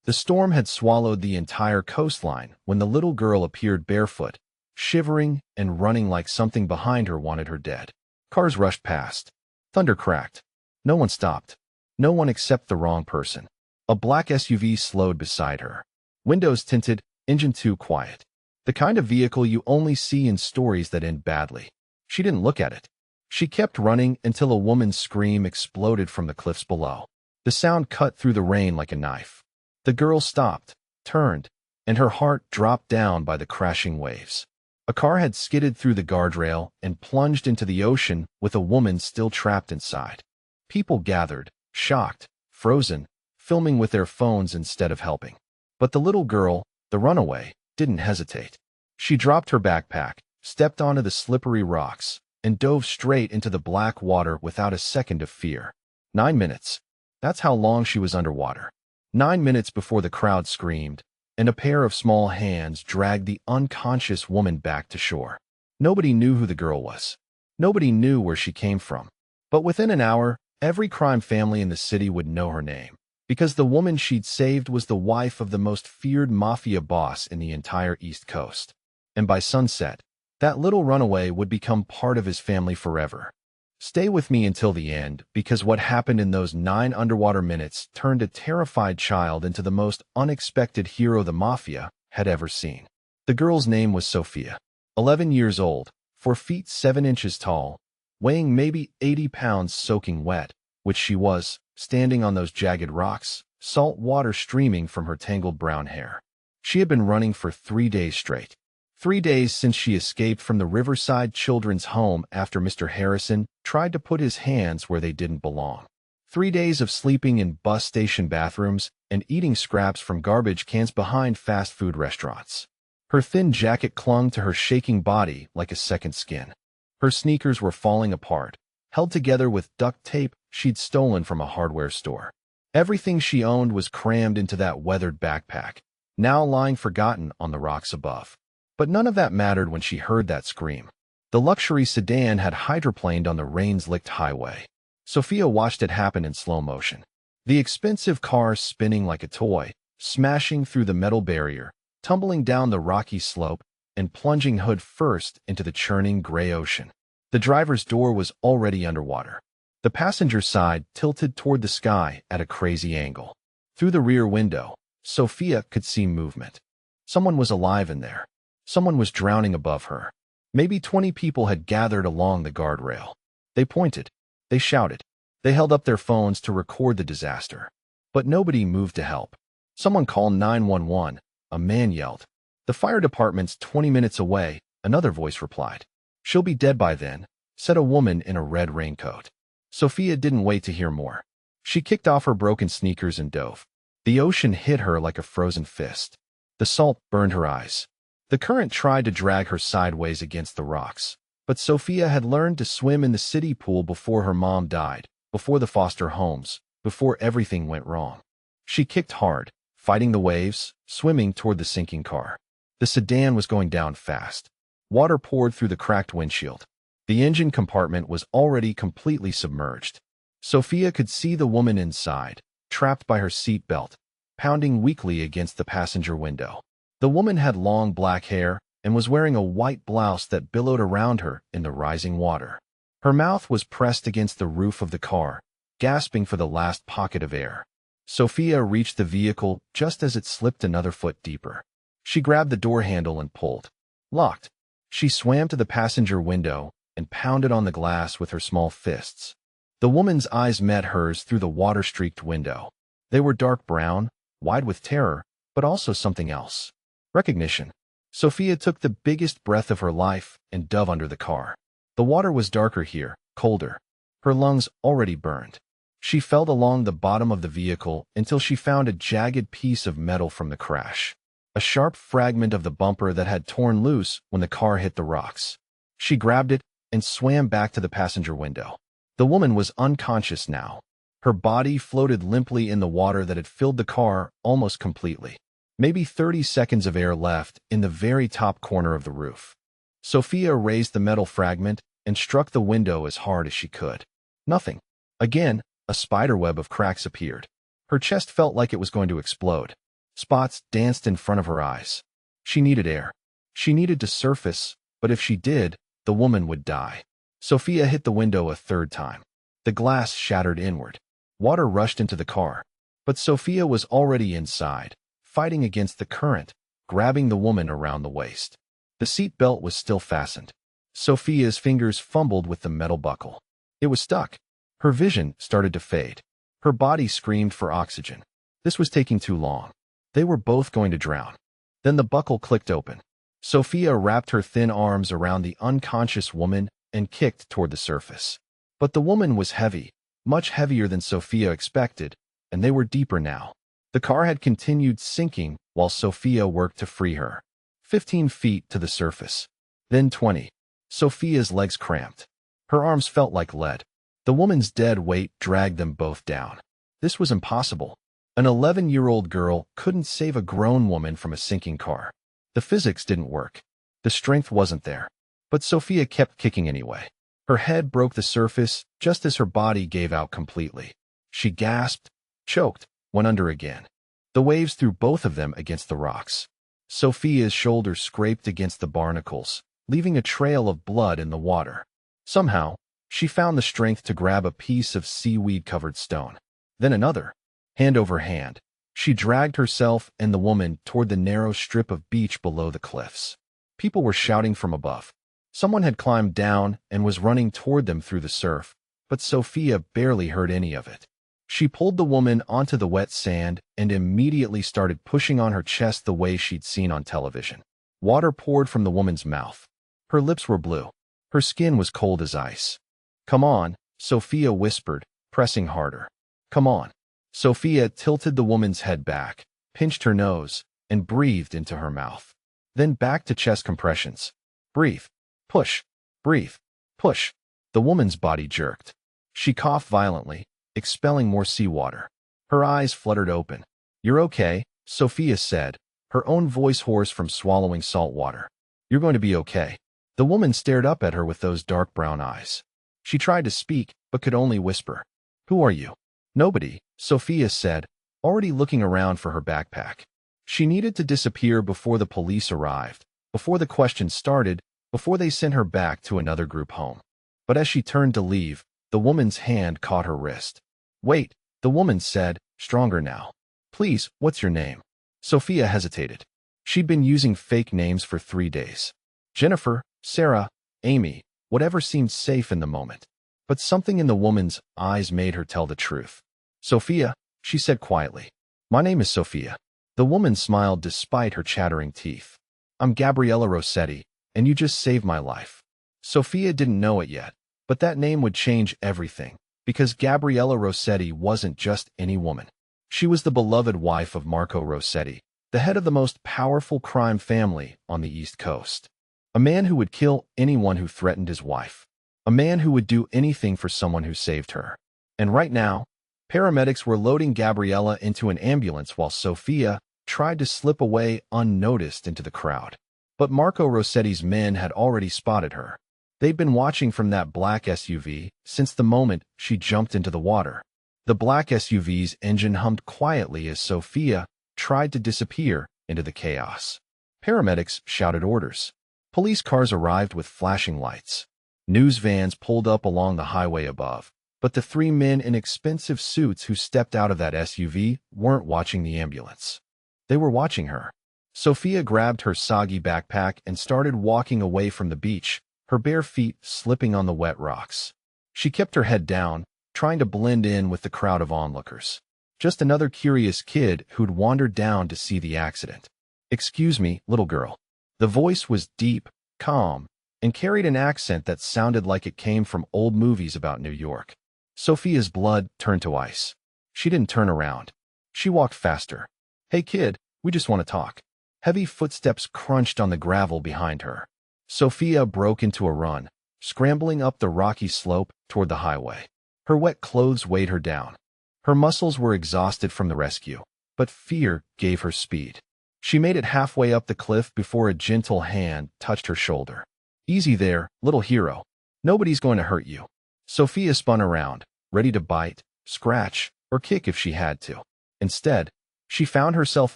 The storm had swallowed the entire coastline when the little girl appeared barefoot, shivering and running like something behind her wanted her dead. Cars rushed past. Thunder cracked. No one stopped. No one except the wrong person. A black SUV slowed beside her. Windows tinted, engine too quiet. The kind of vehicle you only see in stories that end badly. She didn't look at it. She kept running until a woman's scream exploded from the cliffs below. The sound cut through the rain like a knife. The girl stopped, turned, and her heart dropped down by the crashing waves. A car had skidded through the guardrail and plunged into the ocean with a woman still trapped inside. People gathered, shocked, frozen, filming with their phones instead of helping. But the little girl, the runaway, didn't hesitate. She dropped her backpack, stepped onto the slippery rocks, and dove straight into the black water without a second of fear. 9 minutes. That's how long she was underwater. 9 minutes before the crowd screamed, and a pair of small hands dragged the unconscious woman back to shore. Nobody knew who the girl was. Nobody knew where she came from. But within an hour, every crime family in the city would know her name, because the woman she'd saved was the wife of the most feared mafia boss in the entire East Coast. And by sunset, that little runaway would become part of his family forever. Stay with me until the end, because what happened in those 9 underwater minutes turned a terrified child into the most unexpected hero the mafia had ever seen. The girl's name was Sophia. 11 years old, 4 feet 7 inches tall, weighing maybe 80 pounds soaking wet, which she was, standing on those jagged rocks, salt water streaming from her tangled brown hair. She had been running for 3 days straight. 3 days since she escaped from the Riverside Children's Home after Mr. Harrison tried to put his hands where they didn't belong. 3 days of sleeping in bus station bathrooms and eating scraps from garbage cans behind fast food restaurants. Her thin jacket clung to her shaking body like a second skin. Her sneakers were falling apart, held together with duct tape she'd stolen from a hardware store. Everything she owned was crammed into that weathered backpack, now lying forgotten on the rocks above. But none of that mattered when she heard that scream. The luxury sedan had hydroplaned on the rain-licked highway. Sophia watched it happen in slow motion. The expensive car spinning like a toy, smashing through the metal barrier, tumbling down the rocky slope, and plunging hood first into the churning gray ocean. The driver's door was already underwater. The passenger side tilted toward the sky at a crazy angle. Through the rear window, Sophia could see movement. Someone was alive in there. Someone was drowning above her. Maybe 20 people had gathered along the guardrail. They pointed. They shouted. They held up their phones to record the disaster. But nobody moved to help. Someone called 911. A man yelled. The fire department's 20 minutes away, another voice replied. She'll be dead by then, said a woman in a red raincoat. Sophia didn't wait to hear more. She kicked off her broken sneakers and dove. The ocean hit her like a frozen fist. The salt burned her eyes. The current tried to drag her sideways against the rocks, but Sophia had learned to swim in the city pool before her mom died, before the foster homes, before everything went wrong. She kicked hard, fighting the waves, swimming toward the sinking car. The sedan was going down fast. Water poured through the cracked windshield. The engine compartment was already completely submerged. Sophia could see the woman inside, trapped by her seat belt, pounding weakly against the passenger window. The woman had long black hair and was wearing a white blouse that billowed around her in the rising water. Her mouth was pressed against the roof of the car, gasping for the last pocket of air. Sophia reached the vehicle just as it slipped another foot deeper. She grabbed the door handle and pulled. Locked. She swam to the passenger window and pounded on the glass with her small fists. The woman's eyes met hers through the water-streaked window. They were dark brown, wide with terror, but also something else. Recognition. Sophia took the biggest breath of her life and dove under the car. The water was darker here, colder. Her lungs already burned. She felt along the bottom of the vehicle until she found a jagged piece of metal from the crash. A sharp fragment of the bumper that had torn loose when the car hit the rocks. She grabbed it and swam back to the passenger window. The woman was unconscious now. Her body floated limply in the water that had filled the car almost completely. Maybe 30 seconds of air left in the very top corner of the roof. Sophia raised the metal fragment and struck the window as hard as she could. Nothing. Again, a spiderweb of cracks appeared. Her chest felt like it was going to explode. Spots danced in front of her eyes. She needed air. She needed to surface, but if she did, the woman would die. Sophia hit the window a third time. The glass shattered inward. Water rushed into the car. But Sophia was already inside, fighting against the current, grabbing the woman around the waist. The seat belt was still fastened. Sophia's fingers fumbled with the metal buckle. It was stuck. Her vision started to fade. Her body screamed for oxygen. This was taking too long. They were both going to drown. Then the buckle clicked open. Sophia wrapped her thin arms around the unconscious woman and kicked toward the surface. But the woman was heavy, much heavier than Sophia expected, and they were deeper now. The car had continued sinking while Sophia worked to free her. 15 feet to the surface. Then 20. Sophia's legs cramped. Her arms felt like lead. The woman's dead weight dragged them both down. This was impossible. An 11-year-old girl couldn't save a grown woman from a sinking car. The physics didn't work. The strength wasn't there. But Sophia kept kicking anyway. Her head broke the surface just as her body gave out completely. She gasped, choked, went under again. The waves threw both of them against the rocks. Sophia's shoulder scraped against the barnacles, leaving a trail of blood in the water. Somehow, she found the strength to grab a piece of seaweed-covered stone. Then another. Hand over hand, she dragged herself and the woman toward the narrow strip of beach below the cliffs. People were shouting from above. Someone had climbed down and was running toward them through the surf, but Sophia barely heard any of it. She pulled the woman onto the wet sand and immediately started pushing on her chest the way she'd seen on television. Water poured from the woman's mouth. Her lips were blue. Her skin was cold as ice. "Come on," Sophia whispered, pressing harder. "Come on." Sophia tilted the woman's head back, pinched her nose, and breathed into her mouth. Then back to chest compressions. Breathe. Push. Breathe. Push. The woman's body jerked. She coughed violently, expelling more seawater. Her eyes fluttered open. "You're okay," Sophia said, her own voice hoarse from swallowing salt water. "You're going to be okay." The woman stared up at her with those dark brown eyes. She tried to speak, but could only whisper. "Who are you?" "Nobody," Sophia said, already looking around for her backpack. She needed to disappear before the police arrived, before the questions started, before they sent her back to another group home. But as she turned to leave, the woman's hand caught her wrist. "Wait," the woman said, stronger now. "Please, what's your name?" Sophia hesitated. She'd been using fake names for 3 days. Jennifer, Sarah, Amy, whatever seemed safe in the moment. But something in the woman's eyes made her tell the truth. "Sophia," she said quietly. "My name is Sophia." The woman smiled despite her chattering teeth. "I'm Gabriella Rossetti, and you just saved my life." Sophia didn't know it yet, but that name would change everything, because Gabriella Rossetti wasn't just any woman. She was the beloved wife of Marco Rossetti, the head of the most powerful crime family on the East Coast. A man who would kill anyone who threatened his wife. A man who would do anything for someone who saved her. And right now, paramedics were loading Gabriella into an ambulance while Sophia tried to slip away unnoticed into the crowd. But Marco Rossetti's men had already spotted her. They'd been watching from that black SUV since the moment she jumped into the water. The black SUV's engine hummed quietly as Sophia tried to disappear into the chaos. Paramedics shouted orders. Police cars arrived with flashing lights. News vans pulled up along the highway above, but the 3 men in expensive suits who stepped out of that SUV weren't watching the ambulance. They were watching her. Sophia grabbed her soggy backpack and started walking away from the beach, her bare feet slipping on the wet rocks. She kept her head down, trying to blend in with the crowd of onlookers. Just another curious kid who'd wandered down to see the accident. "Excuse me, little girl." The voice was deep, calm, and carried an accent that sounded like it came from old movies about New York. Sophia's blood turned to ice. She didn't turn around. She walked faster. "Hey kid, we just want to talk." Heavy footsteps crunched on the gravel behind her. Sophia broke into a run, scrambling up the rocky slope toward the highway. Her wet clothes weighed her down. Her muscles were exhausted from the rescue, but fear gave her speed. She made it halfway up the cliff before a gentle hand touched her shoulder. "Easy there, little hero. Nobody's going to hurt you." Sophia spun around, ready to bite, scratch, or kick if she had to. Instead, She found herself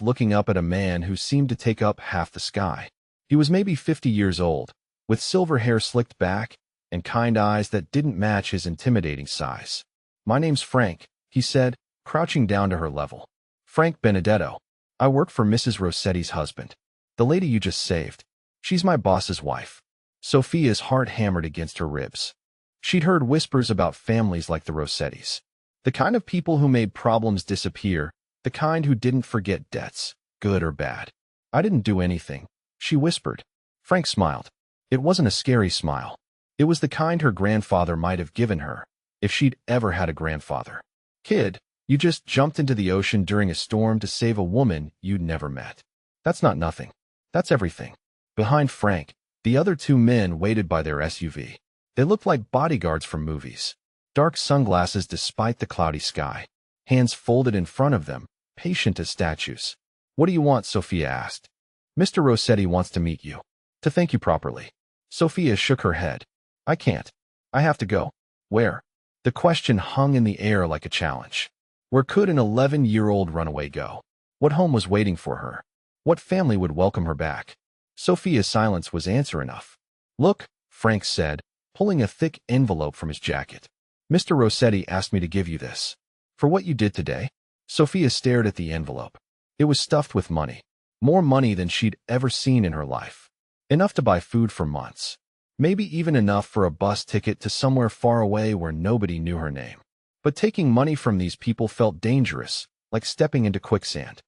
looking up at a man who seemed to take up half the sky. He was maybe 50 years old, with silver hair slicked back and kind eyes that didn't match his intimidating size. "My name's Frank," he said, crouching down to her level. "Frank Benedetto. I work for Mrs. Rossetti's husband. The lady you just saved. She's my boss's wife." Sophia's heart hammered against her ribs. She'd heard whispers about families like the Rossettis. The kind of people who made problems disappear, the kind who didn't forget debts, good or bad. "I didn't do anything," she whispered. Frank smiled. It wasn't a scary smile. It was the kind her grandfather might have given her, if she'd ever had a grandfather. "Kid, you just jumped into the ocean during a storm to save a woman you'd never met. That's not nothing. That's everything." Behind Frank, the other two men waited by their SUV. They looked like bodyguards from movies. Dark sunglasses despite the cloudy sky. Hands folded in front of them, patient as statues. "What do you want?" Sophia asked. "Mr. Rossetti wants to meet you. To thank you properly." Sophia shook her head. "I can't. I have to go." "Where?" The question hung in the air like a challenge. Where could an 11-year-old runaway go? What home was waiting for her? What family would welcome her back? Sophia's silence was answer enough. "Look," Frank said, pulling a thick envelope from his jacket. "Mr. Rossetti asked me to give you this. For what you did today." Sophia stared at the envelope. It was stuffed with money. More money than she'd ever seen in her life. Enough to buy food for months. Maybe even enough for a bus ticket to somewhere far away where nobody knew her name. But taking money from these people felt dangerous, like stepping into quicksand.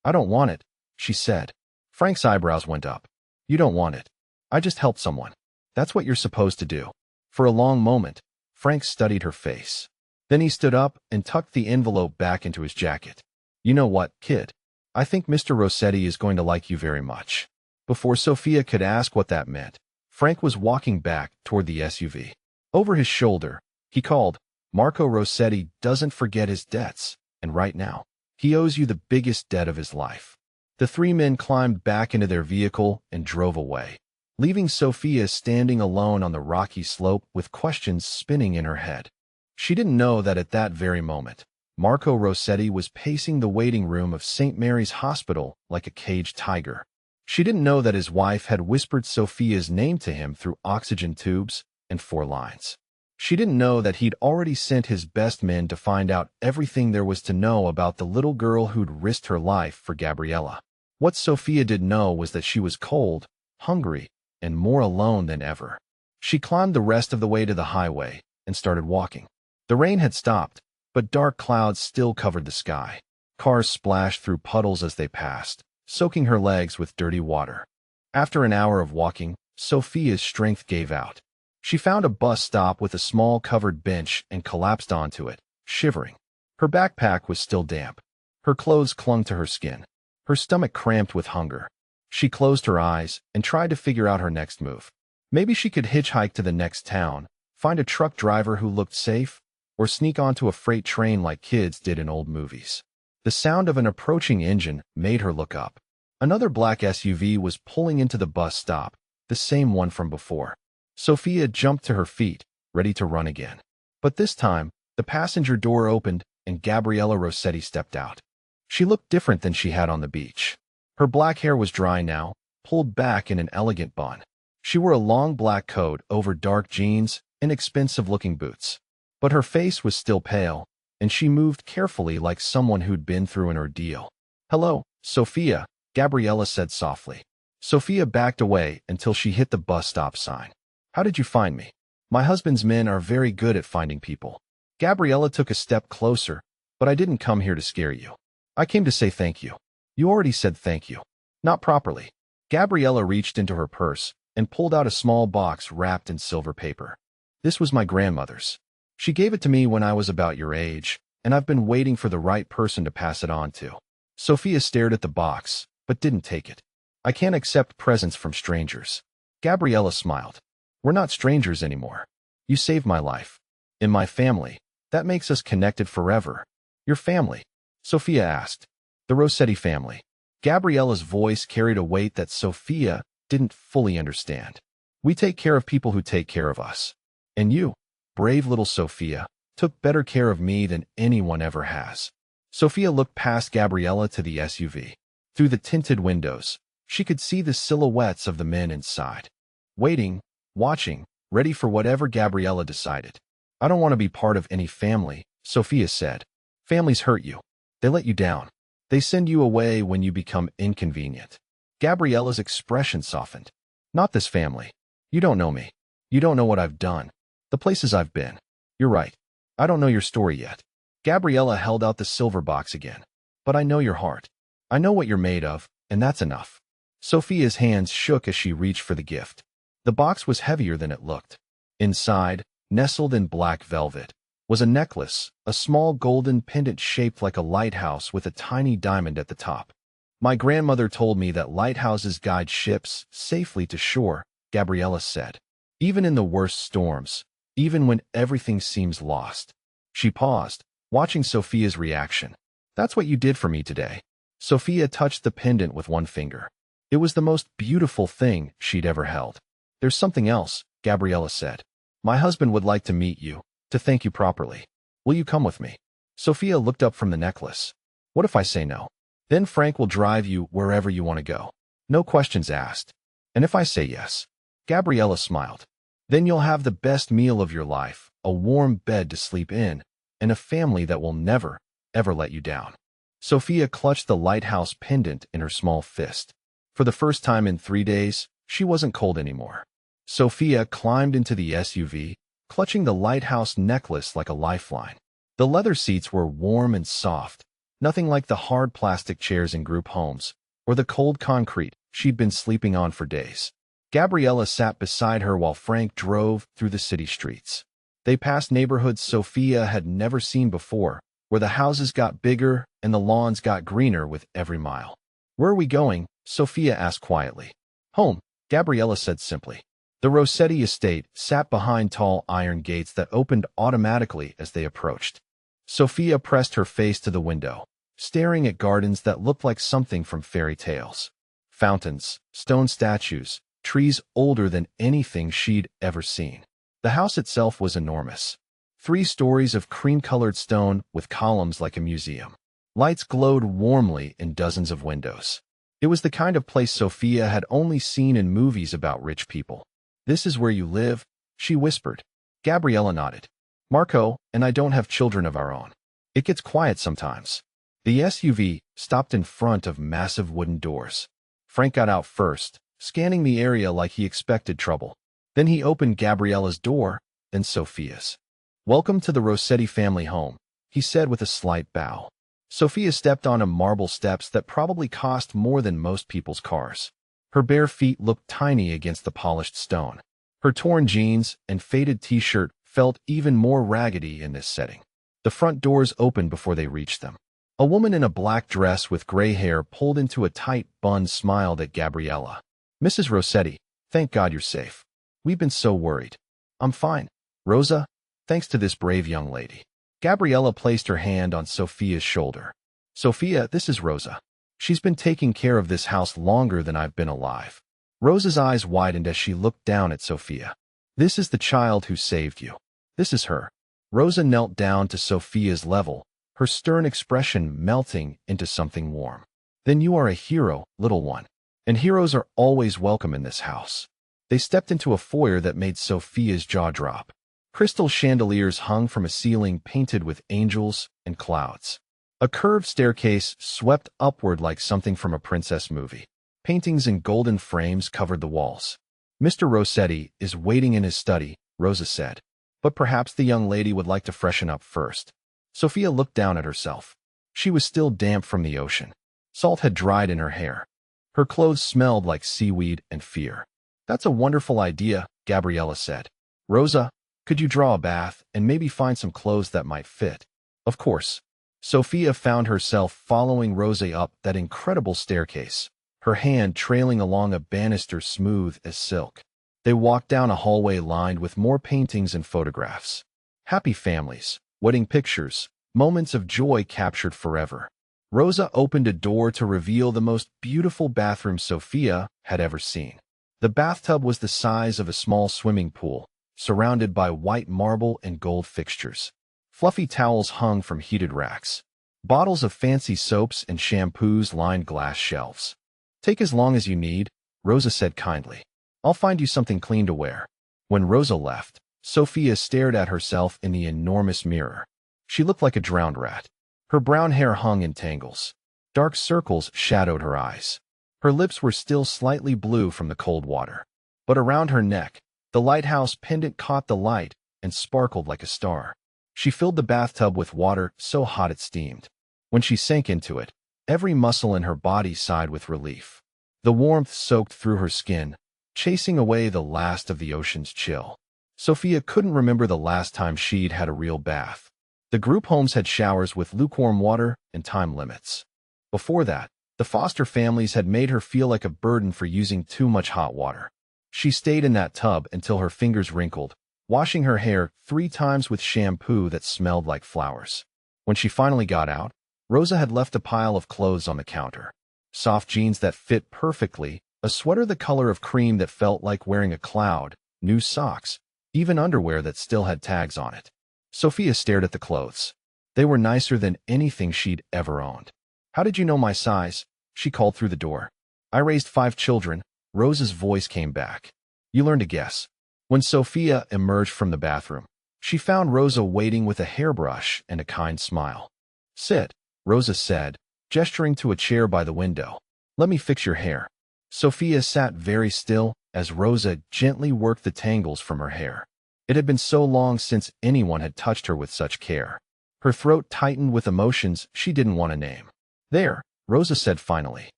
"I don't want it," she said. Frank's eyebrows went up. "You don't want it. I just helped someone. That's what you're supposed to do." For a long moment, Frank studied her face. Then he stood up and tucked the envelope back into his jacket. "You know what, kid? I think Mr. Rossetti is going to like you very much." Before Sophia could ask what that meant, Frank was walking back toward the SUV. Over his shoulder, he called, "Marco Rossetti doesn't forget his debts, and right now, he owes you the biggest debt of his life." The three men climbed back into their vehicle and drove away, leaving Sophia standing alone on the rocky slope with questions spinning in her head. She didn't know that at that very moment, Marco Rossetti was pacing the waiting room of St. Mary's Hospital like a caged tiger. She didn't know that his wife had whispered Sophia's name to him through oxygen tubes and 4 lines. She didn't know that he'd already sent his best men to find out everything there was to know about the little girl who'd risked her life for Gabriella. What Sophia did know was that she was cold, hungry, and more alone than ever. She climbed the rest of the way to the highway and started walking. The rain had stopped, but dark clouds still covered the sky. Cars splashed through puddles as they passed, soaking her legs with dirty water. After an hour of walking, Sophia's strength gave out. She found a bus stop with a small covered bench and collapsed onto it, shivering. Her backpack was still damp. Her clothes clung to her skin. Her stomach cramped with hunger. She closed her eyes and tried to figure out her next move. Maybe she could hitchhike to the next town, find a truck driver who looked safe, or sneak onto a freight train like kids did in old movies. The sound of an approaching engine made her look up. Another black SUV was pulling into the bus stop, the same one from before. Sophia jumped to her feet, ready to run again. But this time, the passenger door opened and Gabriella Rossetti stepped out. She looked different than she had on the beach. Her black hair was dry now, pulled back in an elegant bun. She wore a long black coat over dark jeans and expensive-looking boots. But her face was still pale, and she moved carefully like someone who'd been through an ordeal. "Hello, Sophia," Gabriella said softly. Sophia backed away until she hit the bus stop sign. "How did you find me?" "My husband's men are very good at finding people." Gabriella took a step closer, "But I didn't come here to scare you. I came to say thank you." "You already said thank you." "Not properly." Gabriella reached into her purse and pulled out a small box wrapped in silver paper. "This was my grandmother's. She gave it to me when I was about your age, and I've been waiting for the right person to pass it on to." Sophia stared at the box, but didn't take it. "I can't accept presents from strangers." Gabriella smiled. "We're not strangers anymore. You saved my life. In my family, that makes us connected forever." "Your family?" Sophia asked. "The Rossetti family." Gabriella's voice carried a weight that Sophia didn't fully understand. "We take care of people who take care of us. And you, brave little Sophia, took better care of me than anyone ever has." Sophia looked past Gabriella to the SUV. Through the tinted windows, she could see the silhouettes of the men inside. Waiting, watching, ready for whatever Gabriella decided. I don't want to be part of any family, Sophia said. Families hurt you. They let you down. They send you away when you become inconvenient. Gabriella's expression softened. Not this family. You don't know me. You don't know what I've done. The places I've been. You're right. I don't know your story yet. Gabriella held out the silver box again. But I know your heart. I know what you're made of, and that's enough. Sophia's hands shook as she reached for the gift. The box was heavier than it looked. Inside, nestled in black velvet, was a necklace, a small golden pendant shaped like a lighthouse with a tiny diamond at the top. My grandmother told me that lighthouses guide ships safely to shore, Gabriella said. Even in the worst storms, even when everything seems lost. She paused, watching Sophia's reaction. That's what you did for me today. Sophia touched the pendant with one finger. It was the most beautiful thing she'd ever held. There's something else, Gabriella said. My husband would like to meet you, to thank you properly. Will you come with me? Sophia looked up from the necklace. What if I say no? Then Frank will drive you wherever you want to go. No questions asked. And if I say yes? Gabriella smiled. Then you'll have the best meal of your life, a warm bed to sleep in, and a family that will never, ever let you down. Sophia clutched the lighthouse pendant in her small fist. For the first time in 3 days, she wasn't cold anymore. Sophia climbed into the SUV, clutching the lighthouse necklace like a lifeline. The leather seats were warm and soft, nothing like the hard plastic chairs in group homes, or the cold concrete she'd been sleeping on for days. Gabriella sat beside her while Frank drove through the city streets. They passed neighborhoods Sophia had never seen before, where the houses got bigger and the lawns got greener with every mile. Where are we going? Sophia asked quietly. Home, Gabriella said simply. The Rossetti estate sat behind tall iron gates that opened automatically as they approached. Sophia pressed her face to the window, staring at gardens that looked like something from fairy tales. Fountains, stone statues, trees older than anything she'd ever seen. The house itself was enormous. 3 stories of cream-colored stone with columns like a museum. Lights glowed warmly in dozens of windows. It was the kind of place Sophia had only seen in movies about rich people. This is where you live? She whispered. Gabriella nodded. Marco and I don't have children of our own. It gets quiet sometimes. The SUV stopped in front of massive wooden doors. Frank got out first, scanning the area like he expected trouble. Then he opened Gabriella's door, then Sophia's. Welcome to the Rossetti family home, he said with a slight bow. Sophia stepped onto marble steps that probably cost more than most people's cars. Her bare feet looked tiny against the polished stone. Her torn jeans and faded t-shirt felt even more raggedy in this setting. The front doors opened before they reached them. A woman in a black dress with gray hair pulled into a tight bun smiled at Gabriella. Mrs. Rossetti, thank God you're safe. We've been so worried. I'm fine. Rosa, thanks to this brave young lady. Gabriella placed her hand on Sophia's shoulder. Sophia, this is Rosa. She's been taking care of this house longer than I've been alive. Rosa's eyes widened as she looked down at Sophia. This is the child who saved you. This is her. Rosa knelt down to Sophia's level, her stern expression melting into something warm. Then you are a hero, little one. And heroes are always welcome in this house. They stepped into a foyer that made Sophia's jaw drop. Crystal chandeliers hung from a ceiling painted with angels and clouds. A curved staircase swept upward like something from a princess movie. Paintings in golden frames covered the walls. Mr. Rossetti is waiting in his study, Rosa said. But perhaps the young lady would like to freshen up first. Sophia looked down at herself. She was still damp from the ocean. Salt had dried in her hair. Her clothes smelled like seaweed and fear. That's a wonderful idea, Gabriella said. Rosa, could you draw a bath and maybe find some clothes that might fit? Of course. Sophia found herself following Rosa up that incredible staircase, her hand trailing along a banister smooth as silk. They walked down a hallway lined with more paintings and photographs. Happy families, wedding pictures, moments of joy captured forever. Rosa opened a door to reveal the most beautiful bathroom Sophia had ever seen. The bathtub was the size of a small swimming pool, surrounded by white marble and gold fixtures. Fluffy towels hung from heated racks. Bottles of fancy soaps and shampoos lined glass shelves. Take as long as you need, Rosa said kindly. I'll find you something clean to wear. When Rosa left, Sophia stared at herself in the enormous mirror. She looked like a drowned rat. Her brown hair hung in tangles. Dark circles shadowed her eyes. Her lips were still slightly blue from the cold water. But around her neck, the lighthouse pendant caught the light and sparkled like a star. She filled the bathtub with water so hot it steamed. When she sank into it, every muscle in her body sighed with relief. The warmth soaked through her skin, chasing away the last of the ocean's chill. Sophia couldn't remember the last time she'd had a real bath. The group homes had showers with lukewarm water and time limits. Before that, the foster families had made her feel like a burden for using too much hot water. She stayed in that tub until her fingers wrinkled, washing her hair 3 times with shampoo that smelled like flowers. When she finally got out, Rosa had left a pile of clothes on the counter. Soft jeans that fit perfectly, a sweater the color of cream that felt like wearing a cloud, new socks, even underwear that still had tags on it. Sophia stared at the clothes. They were nicer than anything she'd ever owned. How did you know my size? She called through the door. I raised 5 children. Rosa's voice came back. You learned to guess. When Sophia emerged from the bathroom, she found Rosa waiting with a hairbrush and a kind smile. Sit, Rosa said, gesturing to a chair by the window. Let me fix your hair. Sophia sat very still as Rosa gently worked the tangles from her hair. It had been so long since anyone had touched her with such care. Her throat tightened with emotions she didn't want to name. There, Rosa said finally.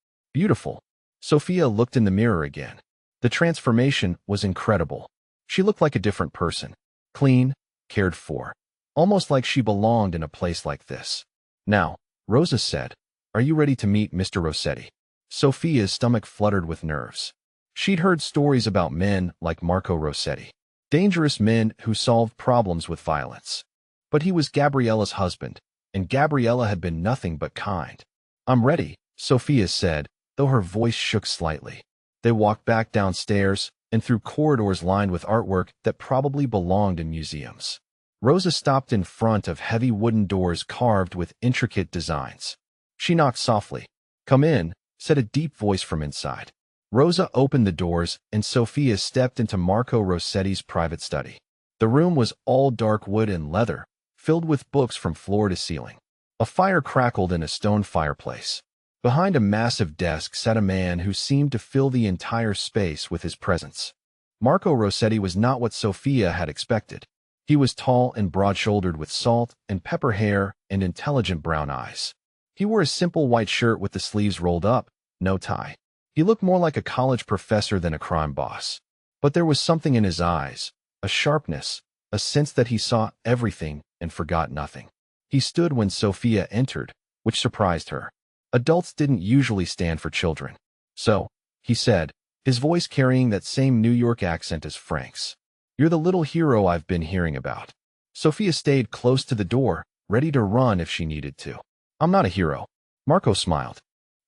Beautiful. Sophia looked in the mirror again. The transformation was incredible. She looked like a different person. Clean, cared for. Almost like she belonged in a place like this. Now, Rosa said, are you ready to meet Mr. Rossetti? Sophia's stomach fluttered with nerves. She'd heard stories about men like Marco Rossetti. Dangerous men who solved problems with violence. But he was Gabriella's husband, and Gabriella had been nothing but kind. I'm ready, Sophia said, though her voice shook slightly. They walked back downstairs and through corridors lined with artwork that probably belonged in museums. Rosa stopped in front of heavy wooden doors carved with intricate designs. She knocked softly. Come in, said a deep voice from inside. Rosa opened the doors and Sophia stepped into Marco Rossetti's private study. The room was all dark wood and leather, filled with books from floor to ceiling. A fire crackled in a stone fireplace. Behind a massive desk sat a man who seemed to fill the entire space with his presence. Marco Rossetti was not what Sophia had expected. He was tall and broad-shouldered with salt and pepper hair and intelligent brown eyes. He wore a simple white shirt with the sleeves rolled up, no tie. He looked more like a college professor than a crime boss. But there was something in his eyes, a sharpness, a sense that he saw everything and forgot nothing. He stood when Sophia entered, which surprised her. Adults didn't usually stand for children. So, he said, his voice carrying that same New York accent as Frank's. You're the little hero I've been hearing about. Sophia stayed close to the door, ready to run if she needed to. I'm not a hero. Marco smiled.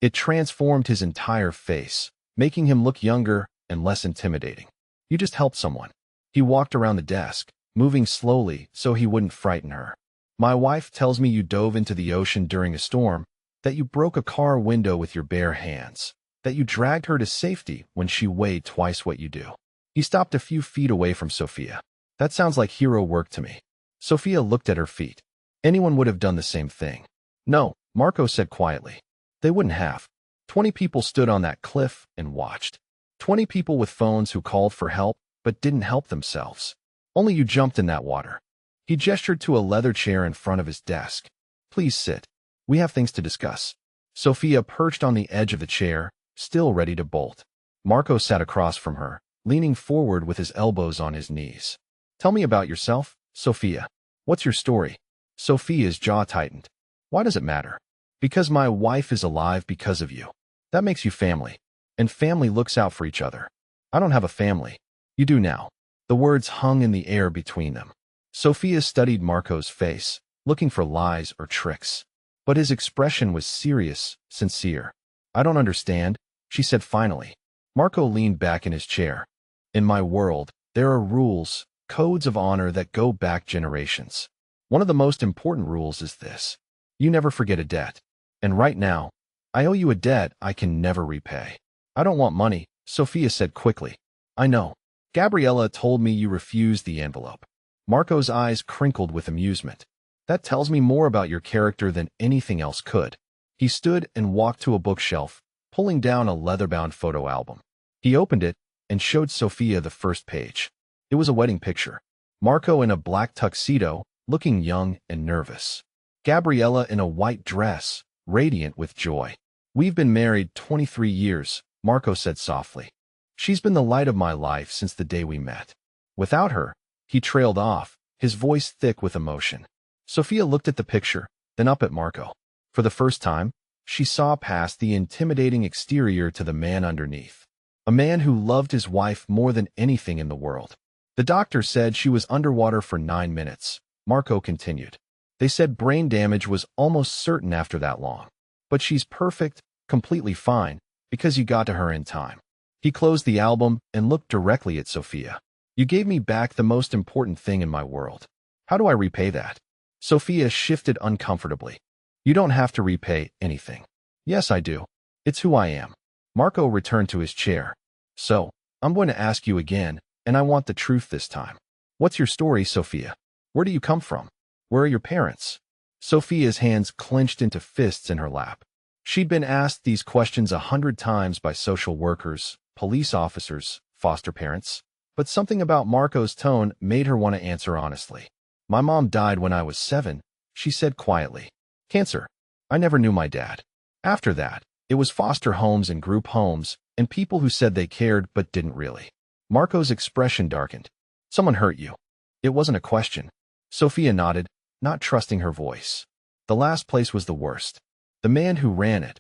It transformed his entire face, making him look younger and less intimidating. You just helped someone. He walked around the desk, moving slowly so he wouldn't frighten her. My wife tells me you dove into the ocean during a storm, that you broke a car window with your bare hands, that you dragged her to safety when she weighed twice what you do. He stopped a few feet away from Sophia. That sounds like hero work to me. Sophia looked at her feet. Anyone would have done the same thing. No, Marco said quietly. They wouldn't have. 20 people stood on that cliff and watched. 20 people with phones who called for help but didn't help themselves. Only you jumped in that water. He gestured to a leather chair in front of his desk. Please sit. We have things to discuss. Sophia perched on the edge of the chair, still ready to bolt. Marco sat across from her, leaning forward with his elbows on his knees. Tell me about yourself, Sophia. What's your story? Sophia's jaw tightened. Why does it matter? Because my wife is alive because of you. That makes you family. And family looks out for each other. I don't have a family. You do now. The words hung in the air between them. Sophia studied Marco's face, looking for lies or tricks. But his expression was serious, sincere. I don't understand, she said finally. Marco leaned back in his chair. In my world, there are rules, codes of honor that go back generations. One of the most important rules is this. You never forget a debt. And right now, I owe you a debt I can never repay. I don't want money, Sophia said quickly. I know. Gabriella told me you refused the envelope. Marco's eyes crinkled with amusement. That tells me more about your character than anything else could. He stood and walked to a bookshelf, pulling down a leather-bound photo album. He opened it and showed Sophia the first page. It was a wedding picture. Marco in a black tuxedo, looking young and nervous. Gabriella in a white dress, radiant with joy. We've been married 23 years, Marco said softly. She's been the light of my life since the day we met. Without her, he trailed off, his voice thick with emotion. Sophia looked at the picture, then up at Marco. For the first time, she saw past the intimidating exterior to the man underneath. A man who loved his wife more than anything in the world. The doctor said she was underwater for 9 minutes, Marco continued. They said brain damage was almost certain after that long. But she's perfect, completely fine, because you got to her in time. He closed the album and looked directly at Sophia. You gave me back the most important thing in my world. How do I repay that? Sophia shifted uncomfortably. You don't have to repay anything. Yes, I do. It's who I am. Marco returned to his chair. So, I'm going to ask you again, and I want the truth this time. What's your story, Sophia? Where do you come from? Where are your parents? Sophia's hands clenched into fists in her lap. She'd been asked these questions 100 times by social workers, police officers, foster parents, but something about Marco's tone made her want to answer honestly. My mom died when I was 7, she said quietly. Cancer. I never knew my dad. After that, it was foster homes and group homes, and people who said they cared but didn't really. Marco's expression darkened. Someone hurt you. It wasn't a question. Sophia nodded, not trusting her voice. The last place was the worst. The man who ran it.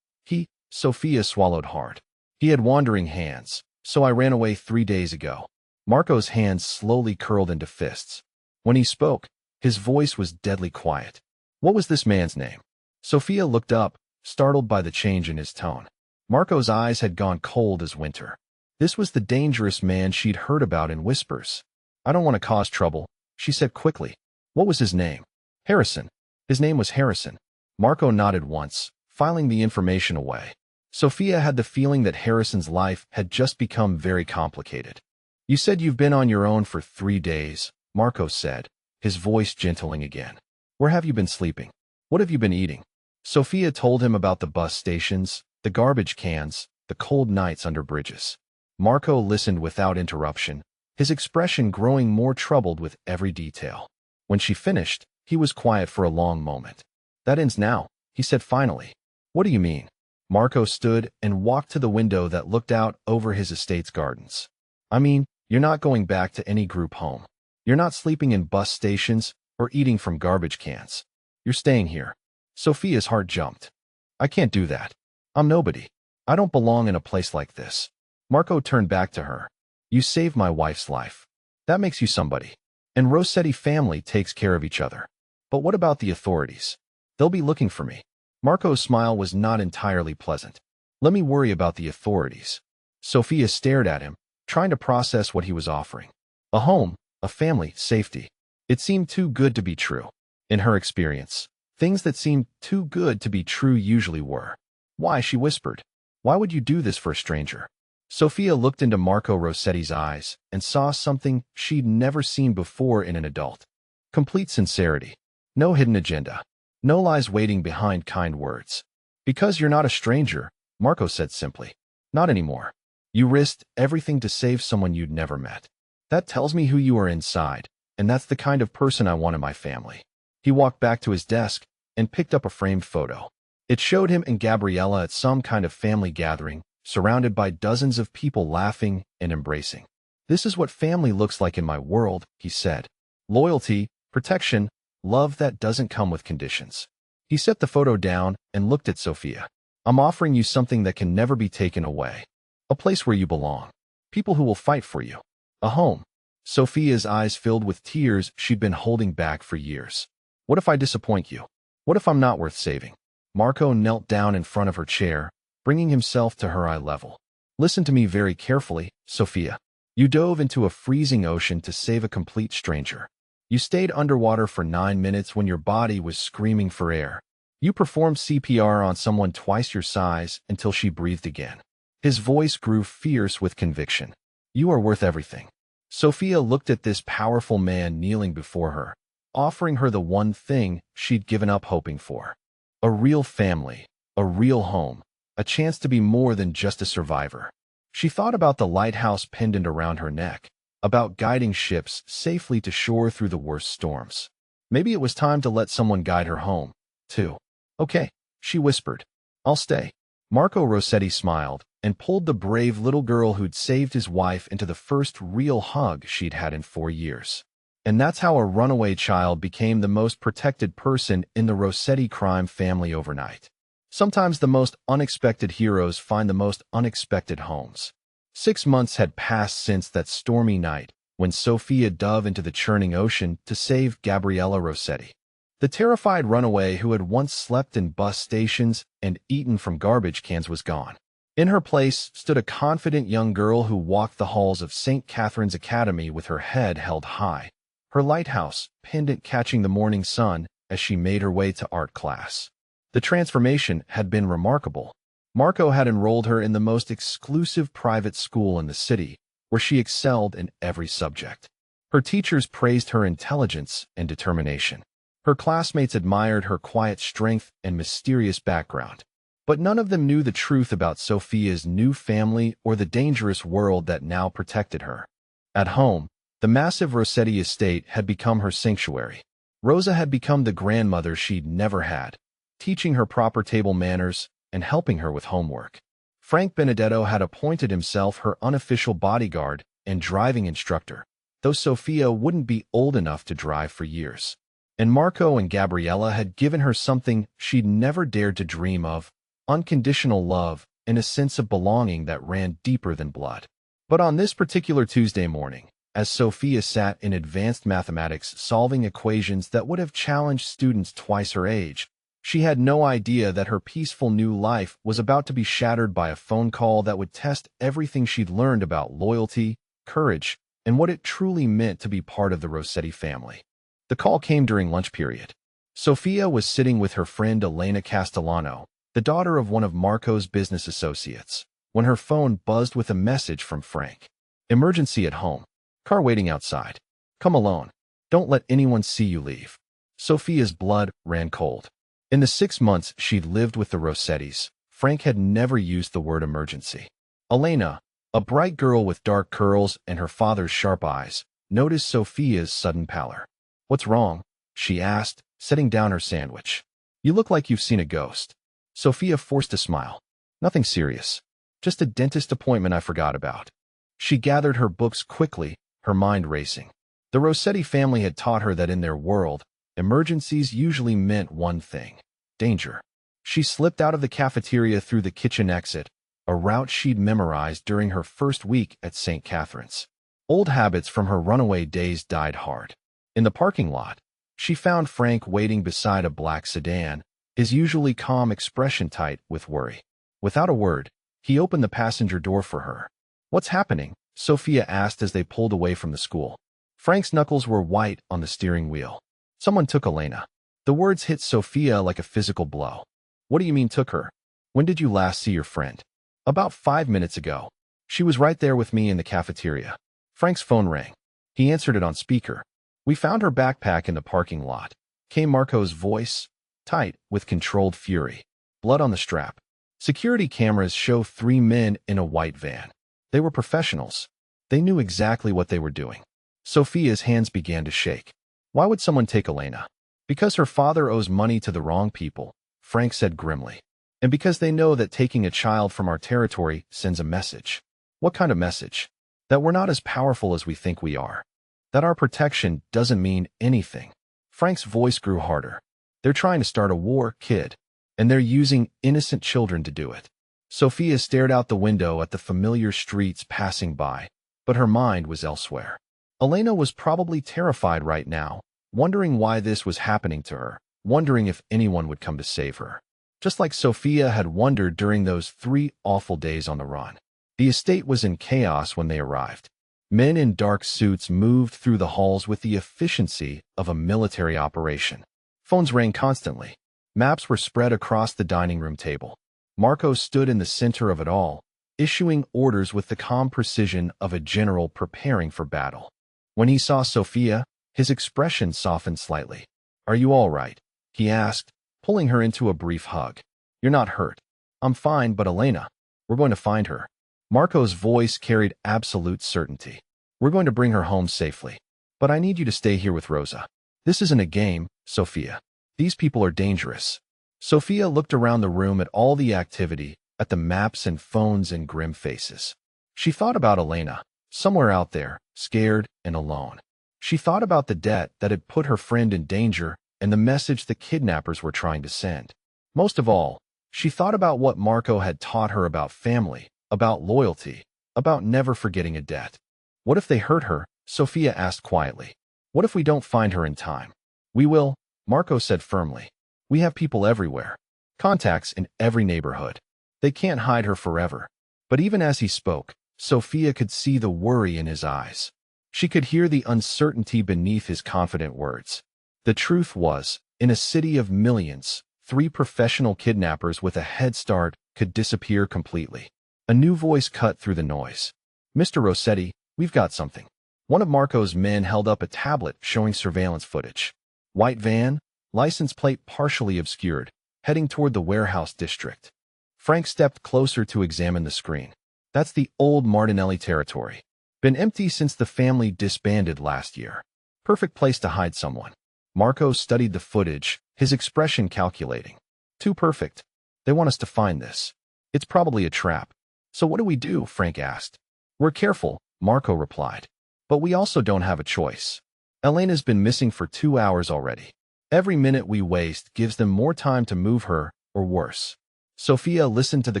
Sophia swallowed hard. He had wandering hands, so I ran away 3 days ago. Marco's hands slowly curled into fists. When he spoke, his voice was deadly quiet. What was this man's name? Sophia looked up, startled by the change in his tone. Marco's eyes had gone cold as winter. This was the dangerous man she'd heard about in whispers. I don't want to cause trouble, she said quickly. What was his name? Harrison. His name was Harrison. Marco nodded once, filing the information away. Sophia had the feeling that Harrison's life had just become very complicated. You said you've been on your own for 3 days, Marco said, his voice gentling again. Where have you been sleeping? What have you been eating? Sophia told him about the bus stations, the garbage cans, the cold nights under bridges. Marco listened without interruption, his expression growing more troubled with every detail. When she finished, he was quiet for a long moment. That ends now, he said finally. What do you mean? Marco stood and walked to the window that looked out over his estate's gardens. I mean, you're not going back to any group home. You're not sleeping in bus stations or eating from garbage cans. You're staying here. Sophia's heart jumped. I can't do that. I'm nobody. I don't belong in a place like this. Marco turned back to her. You saved my wife's life. That makes you somebody. And Rossetti family takes care of each other. But what about the authorities? They'll be looking for me. Marco's smile was not entirely pleasant. Let me worry about the authorities. Sophia stared at him, trying to process what he was offering. A home, a family, safety. It seemed too good to be true. In her experience, things that seemed too good to be true usually were. Why, she whispered. Why would you do this for a stranger? Sophia looked into Marco Rossetti's eyes and saw something she'd never seen before in an adult. Complete sincerity. No hidden agenda. No lies waiting behind kind words. Because you're not a stranger, Marco said simply. Not anymore. You risked everything to save someone you'd never met. That tells me who you are inside, and that's the kind of person I want in my family. He walked back to his desk and picked up a framed photo. It showed him and Gabriella at some kind of family gathering, surrounded by dozens of people laughing and embracing. This is what family looks like in my world, he said. Loyalty, protection, love that doesn't come with conditions. He set the photo down and looked at Sophia. I'm offering you something that can never be taken away. A place where you belong. People who will fight for you. A home. Sophia's eyes filled with tears she'd been holding back for years. What if I disappoint you? What if I'm not worth saving? Marco knelt down in front of her chair, bringing himself to her eye level. Listen to me very carefully, Sophia. You dove into a freezing ocean to save a complete stranger. You stayed underwater for 9 minutes when your body was screaming for air. You performed CPR on someone twice your size until she breathed again. His voice grew fierce with conviction. You are worth everything. Sophia looked at this powerful man kneeling before her, offering her the one thing she'd given up hoping for. A real family, a real home, a chance to be more than just a survivor. She thought about the lighthouse pendant around her neck, about guiding ships safely to shore through the worst storms. Maybe it was time to let someone guide her home, too. Okay, she whispered. I'll stay. Marco Rossetti smiled and pulled the brave little girl who'd saved his wife into the first real hug she'd had in 4 years. And that's how a runaway child became the most protected person in the Rossetti crime family overnight. Sometimes the most unexpected heroes find the most unexpected homes. 6 months had passed since that stormy night when Sophia dove into the churning ocean to save Gabriella Rossetti. The terrified runaway who had once slept in bus stations and eaten from garbage cans was gone. In her place stood a confident young girl who walked the halls of St. Catherine's Academy with her head held high, her lighthouse pendant catching the morning sun as she made her way to art class. The transformation had been remarkable. Marco had enrolled her in the most exclusive private school in the city, where she excelled in every subject. Her teachers praised her intelligence and determination. Her classmates admired her quiet strength and mysterious background. But none of them knew the truth about Sophia's new family or the dangerous world that now protected her. At home, the massive Rossetti estate had become her sanctuary. Rosa had become the grandmother she'd never had, teaching her proper table manners and helping her with homework. Frank Benedetto had appointed himself her unofficial bodyguard and driving instructor, though Sophia wouldn't be old enough to drive for years. And Marco and Gabriella had given her something she'd never dared to dream of: unconditional love and a sense of belonging that ran deeper than blood. But on this particular Tuesday morning, as Sophia sat in advanced mathematics solving equations that would have challenged students twice her age, she had no idea that her peaceful new life was about to be shattered by a phone call that would test everything she'd learned about loyalty, courage, and what it truly meant to be part of the Rossetti family. The call came during lunch period. Sophia was sitting with her friend Elena Castellano, the daughter of one of Marco's business associates, when her phone buzzed with a message from Frank. Emergency at home. Car waiting outside. Come alone. Don't let anyone see you leave. Sophia's blood ran cold. In the 6 months she'd lived with the Rossettis, Frank had never used the word emergency. Elena, a bright girl with dark curls and her father's sharp eyes, noticed Sophia's sudden pallor. What's wrong? She asked, setting down her sandwich. You look like you've seen a ghost. Sophia forced a smile. Nothing serious. Just a dentist appointment I forgot about. She gathered her books quickly, her mind racing. The Rossetti family had taught her that in their world, emergencies usually meant one thing: danger. She slipped out of the cafeteria through the kitchen exit, a route she'd memorized during her first week at St. Catherine's. Old habits from her runaway days died hard. In the parking lot, she found Frank waiting beside a black sedan, his usually calm expression tight with worry. Without a word, he opened the passenger door for her. What's happening? Sophia asked as they pulled away from the school. Frank's knuckles were white on the steering wheel. Someone took Elena. The words hit Sophia like a physical blow. What do you mean took her? When did you last see your friend? About 5 minutes ago. She was right there with me in the cafeteria. Frank's phone rang. He answered it on speaker. We found her backpack in the parking lot. Came Marco's voice, tight with controlled fury. Blood on the strap. Security cameras show 3 men in a white van. They were professionals. They knew exactly what they were doing. Sophia's hands began to shake. Why would someone take Elena? Because her father owes money to the wrong people, Frank said grimly. And because they know that taking a child from our territory sends a message. What kind of message? That we're not as powerful as we think we are. That our protection doesn't mean anything. Frank's voice grew harder. They're trying to start a war, kid. And they're using innocent children to do it. Sophia stared out the window at the familiar streets passing by, but her mind was elsewhere. Elena was probably terrified right now, wondering why this was happening to her, wondering if anyone would come to save her. Just like Sophia had wondered during those 3 awful days on the run. The estate was in chaos when they arrived. Men in dark suits moved through the halls with the efficiency of a military operation. Phones rang constantly. Maps were spread across the dining room table. Marco stood in the center of it all, issuing orders with the calm precision of a general preparing for battle. When he saw Sophia, his expression softened slightly. "Are you all right?" he asked, pulling her into a brief hug. "You're not hurt." "I'm fine, but Elena, we're going to find her." Marco's voice carried absolute certainty. "We're going to bring her home safely. But I need you to stay here with Rosa. This isn't a game, Sophia. These people are dangerous." Sophia looked around the room at all the activity, at the maps and phones and grim faces. She thought about Elena, somewhere out there, scared and alone. She thought about the debt that had put her friend in danger and the message the kidnappers were trying to send. Most of all, she thought about what Marco had taught her about family, about loyalty, about never forgetting a debt. "What if they hurt her?" Sophia asked quietly. "What if we don't find her in time?" "We will," Marco said firmly. "We have people everywhere. Contacts in every neighborhood. They can't hide her forever." But even as he spoke, Sophia could see the worry in his eyes. She could hear the uncertainty beneath his confident words. The truth was, in a city of millions, 3 professional kidnappers with a head start could disappear completely. A new voice cut through the noise. "Mr. Rossetti, we've got something." One of Marco's men held up a tablet showing surveillance footage. White van, license plate partially obscured, heading toward the warehouse district. Frank stepped closer to examine the screen. "That's the old Martinelli territory. Been empty since the family disbanded last year. Perfect place to hide someone." Marco studied the footage, his expression calculating. "Too perfect. They want us to find this. It's probably a trap." "So what do we do?" Frank asked. "We're careful," Marco replied. "But we also don't have a choice. Elena's been missing for 2 hours already. Every minute we waste gives them more time to move her, or worse." Sophia listened to the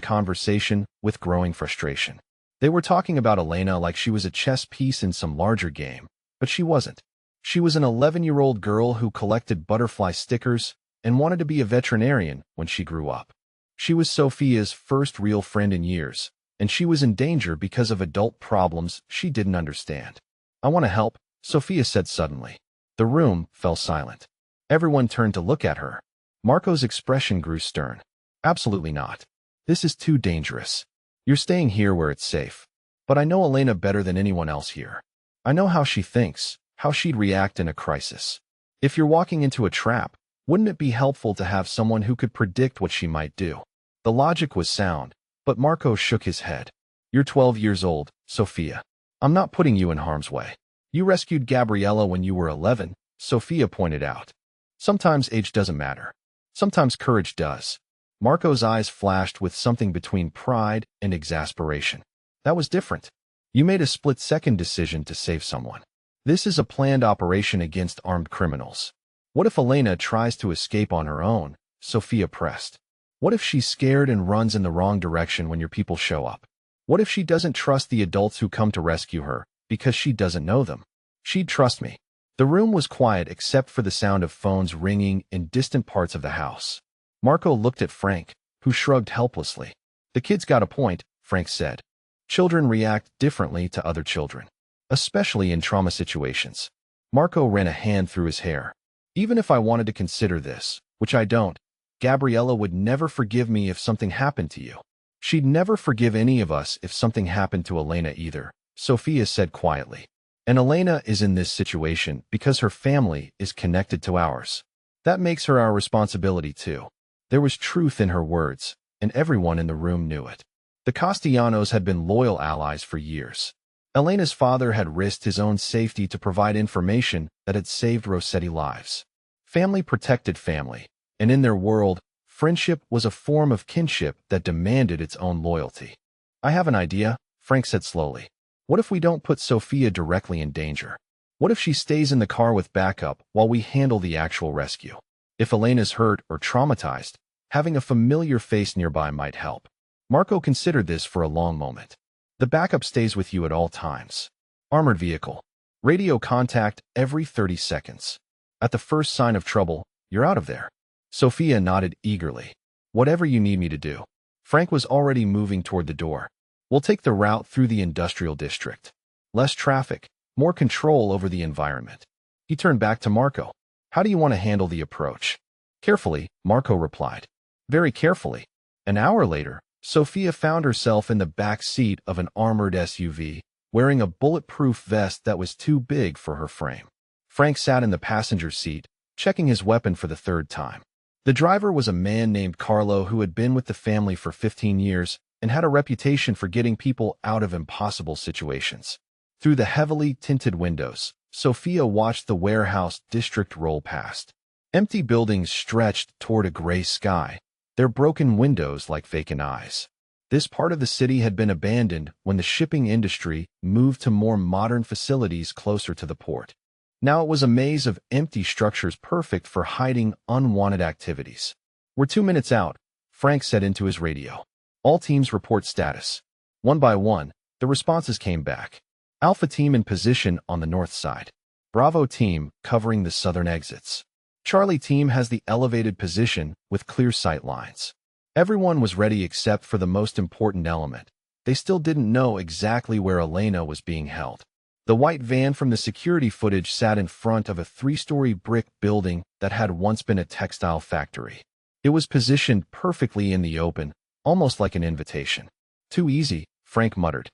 conversation with growing frustration. They were talking about Elena like she was a chess piece in some larger game, but she wasn't. She was an 11-year-old girl who collected butterfly stickers and wanted to be a veterinarian when she grew up. She was Sophia's first real friend in years, and she was in danger because of adult problems she didn't understand. "I want to help," Sophia said suddenly. The room fell silent. Everyone turned to look at her. Marco's expression grew stern. "Absolutely not. This is too dangerous. You're staying here where it's safe. But I know Elena better than anyone else here. I know how she thinks, how she'd react in a crisis. If you're walking into a trap, wouldn't it be helpful to have someone who could predict what she might do?" The logic was sound, but Marco shook his head. "You're 12 years old, Sophia. I'm not putting you in harm's way. You rescued Gabriella when you were 11, Sophia pointed out. Sometimes age doesn't matter. Sometimes courage does." Marco's eyes flashed with something between pride and exasperation. "That was different. You made a split-second decision to save someone. This is a planned operation against armed criminals. What if Elena tries to escape on her own?" Sophia pressed. "What if she's scared and runs in the wrong direction when your people show up? What if she doesn't trust the adults who come to rescue her because she doesn't know them? She'd trust me." The room was quiet except for the sound of phones ringing in distant parts of the house. Marco looked at Frank, who shrugged helplessly. "The kid's got a point," Frank said. "Children react differently to other children, especially in trauma situations." Marco ran a hand through his hair. "Even if I wanted to consider this, which I don't, Gabriella would never forgive me if something happened to you. She'd never forgive any of us if something happened to Elena either," Sophia said quietly. "And Elena is in this situation because her family is connected to ours. That makes her our responsibility too." There was truth in her words, and everyone in the room knew it. The Castellanos had been loyal allies for years. Elena's father had risked his own safety to provide information that had saved Rossetti lives. Family protected family, and in their world, friendship was a form of kinship that demanded its own loyalty. "I have an idea," Frank said slowly. "What if we don't put Sophia directly in danger? What if she stays in the car with backup while we handle the actual rescue? If Elena's hurt or traumatized, having a familiar face nearby might help." Marco considered this for a long moment. "The backup stays with you at all times. Armored vehicle. Radio contact every 30 seconds. At the first sign of trouble, you're out of there." Sophia nodded eagerly. "Whatever you need me to do." Frank was already moving toward the door. "We'll take the route through the industrial district. Less traffic, more control over the environment." He turned back to Marco. "How do you want to handle the approach? Carefully, Marco replied. Very carefully. An hour later, Sophia found herself in the back seat of an armored SUV, wearing a bulletproof vest that was too big for her frame. Frank sat in the passenger seat, checking his weapon for the third time. The driver was a man named Carlo who had been with the family for 15 years and had a reputation for getting people out of impossible situations. Through the heavily tinted windows, Sophia watched the warehouse district roll past. Empty buildings stretched toward a gray sky, their broken windows like vacant eyes. This part of the city had been abandoned when the shipping industry moved to more modern facilities closer to the port. Now it was a maze of empty structures perfect for hiding unwanted activities. We're 2 minutes out, Frank said into his radio. All teams report status. One by one, the responses came back. Alpha team in position on the north side. Bravo team covering the southern exits. Charlie team has the elevated position with clear sight lines. Everyone was ready except for the most important element. They still didn't know exactly where Elena was being held. The white van from the security footage sat in front of a 3-story brick building that had once been a textile factory. It was positioned perfectly in the open, almost like an invitation. Too easy, Frank muttered.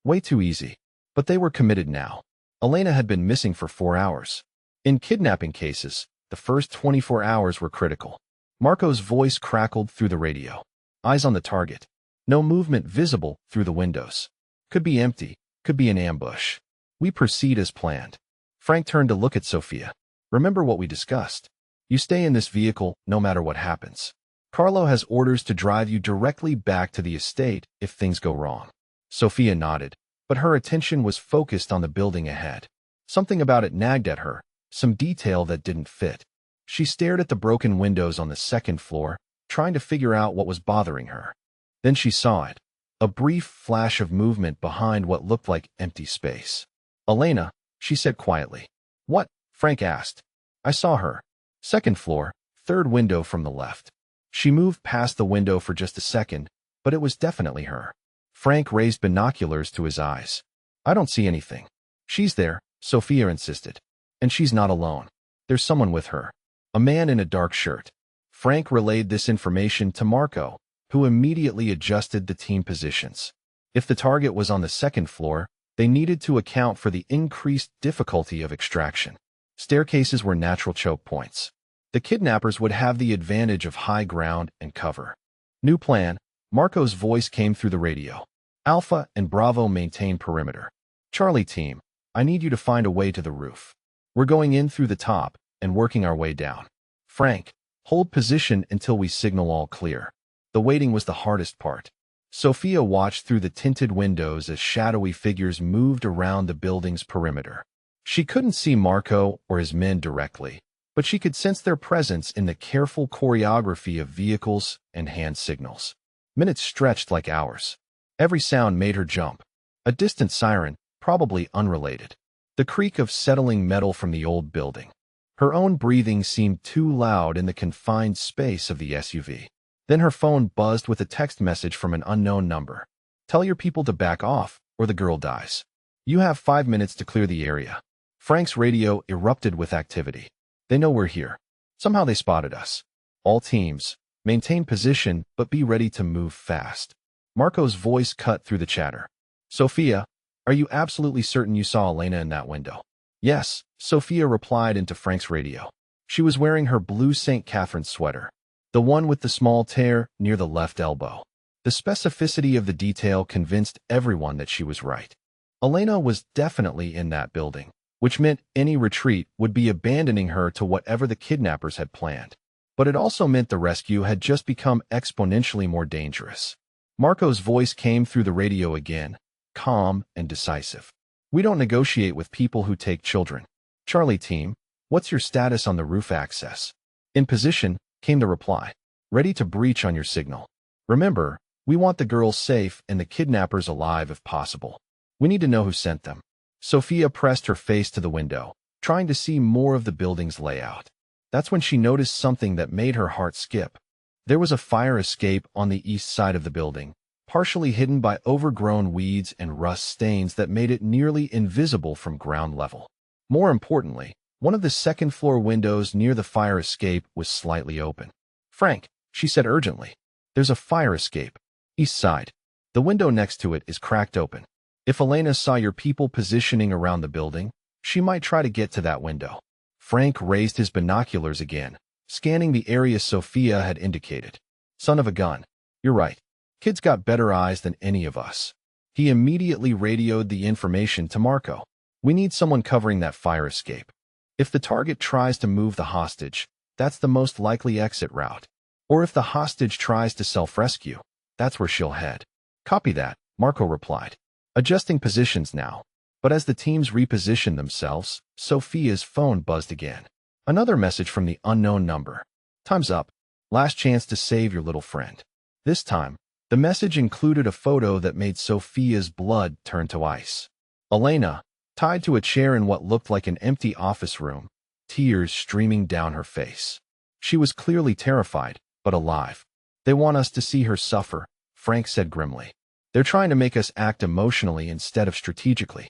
Way too easy. But they were committed now. Elena had been missing for 4 hours. In kidnapping cases, the first 24 hours were critical. Marco's voice crackled through the radio. Eyes on the target. No movement visible through the windows. Could be empty, could be an ambush. We proceed as planned. Frank turned to look at Sophia. Remember what we discussed. You stay in this vehicle no matter what happens. Carlo has orders to drive you directly back to the estate if things go wrong. Sophia nodded, but her attention was focused on the building ahead. Something about it nagged at her, some detail that didn't fit. She stared at the broken windows on the second floor, trying to figure out what was bothering her. Then she saw it. A brief flash of movement behind what looked like empty space. Elena, she said quietly. What? Frank asked. I saw her. Second floor, third window from the left. She moved past the window for just a second, but it was definitely her. Frank raised binoculars to his eyes. I don't see anything. She's there, Sophia insisted. And she's not alone. There's someone with her. A man in a dark shirt. Frank relayed this information to Marco, who immediately adjusted the team positions. If the target was on the second floor, they needed to account for the increased difficulty of extraction. Staircases were natural choke points. The kidnappers would have the advantage of high ground and cover. New plan. Marco's voice came through the radio. Alpha and Bravo maintain perimeter. Charlie team, I need you to find a way to the roof. We're going in through the top and working our way down. Frank, hold position until we signal all clear. The waiting was the hardest part. Sophia watched through the tinted windows as shadowy figures moved around the building's perimeter. She couldn't see Marco or his men directly, but she could sense their presence in the careful choreography of vehicles and hand signals. Minutes stretched like hours. Every sound made her jump. A distant siren, probably unrelated. The creak of settling metal from the old building. Her own breathing seemed too loud in the confined space of the SUV. Then her phone buzzed with a text message from an unknown number. Tell your people to back off, or the girl dies. You have 5 minutes to clear the area. Frank's radio erupted with activity. They know we're here. Somehow they spotted us. All teams, maintain position but be ready to move fast. Marco's voice cut through the chatter. Sophia, are you absolutely certain you saw Elena in that window? Yes, Sophia replied into Frank's radio. She was wearing her blue St. Catherine sweater. The one with the small tear near the left elbow. The specificity of the detail convinced everyone that she was right. Elena was definitely in that building, which meant any retreat would be abandoning her to whatever the kidnappers had planned. But it also meant the rescue had just become exponentially more dangerous. Marco's voice came through the radio again, calm and decisive. We don't negotiate with people who take children. Charlie team, what's your status on the roof access? In position, came the reply. Ready to breach on your signal. Remember, we want the girls safe and the kidnappers alive if possible. We need to know who sent them. Sophia pressed her face to the window, trying to see more of the building's layout. That's when she noticed something that made her heart skip. There was a fire escape on the east side of the building, partially hidden by overgrown weeds and rust stains that made it nearly invisible from ground level. More importantly, One of the second-floor windows near the fire escape was slightly open. "Frank," she said urgently, "there's a fire escape. East side. The window next to it is cracked open. If Elena saw your people positioning around the building, she might try to get to that window." Frank raised his binoculars again, scanning the area Sophia had indicated. "Son of a gun. You're right. Kid's got better eyes than any of us." He immediately radioed the information to Marco. "We need someone covering that fire escape. If the target tries to move the hostage, that's the most likely exit route. Or if the hostage tries to self-rescue, that's where she'll head." "Copy that," Marco replied. "Adjusting positions now." But as the teams repositioned themselves, Sophia's phone buzzed again. Another message from the unknown number. "Time's up. Last chance to save your little friend." This time, the message included a photo that made Sophia's blood turn to ice. Elena, tied to a chair in what looked like an empty office room, tears streaming down her face. She was clearly terrified, but alive. "They want us to see her suffer," Frank said grimly. "They're trying to make us act emotionally instead of strategically."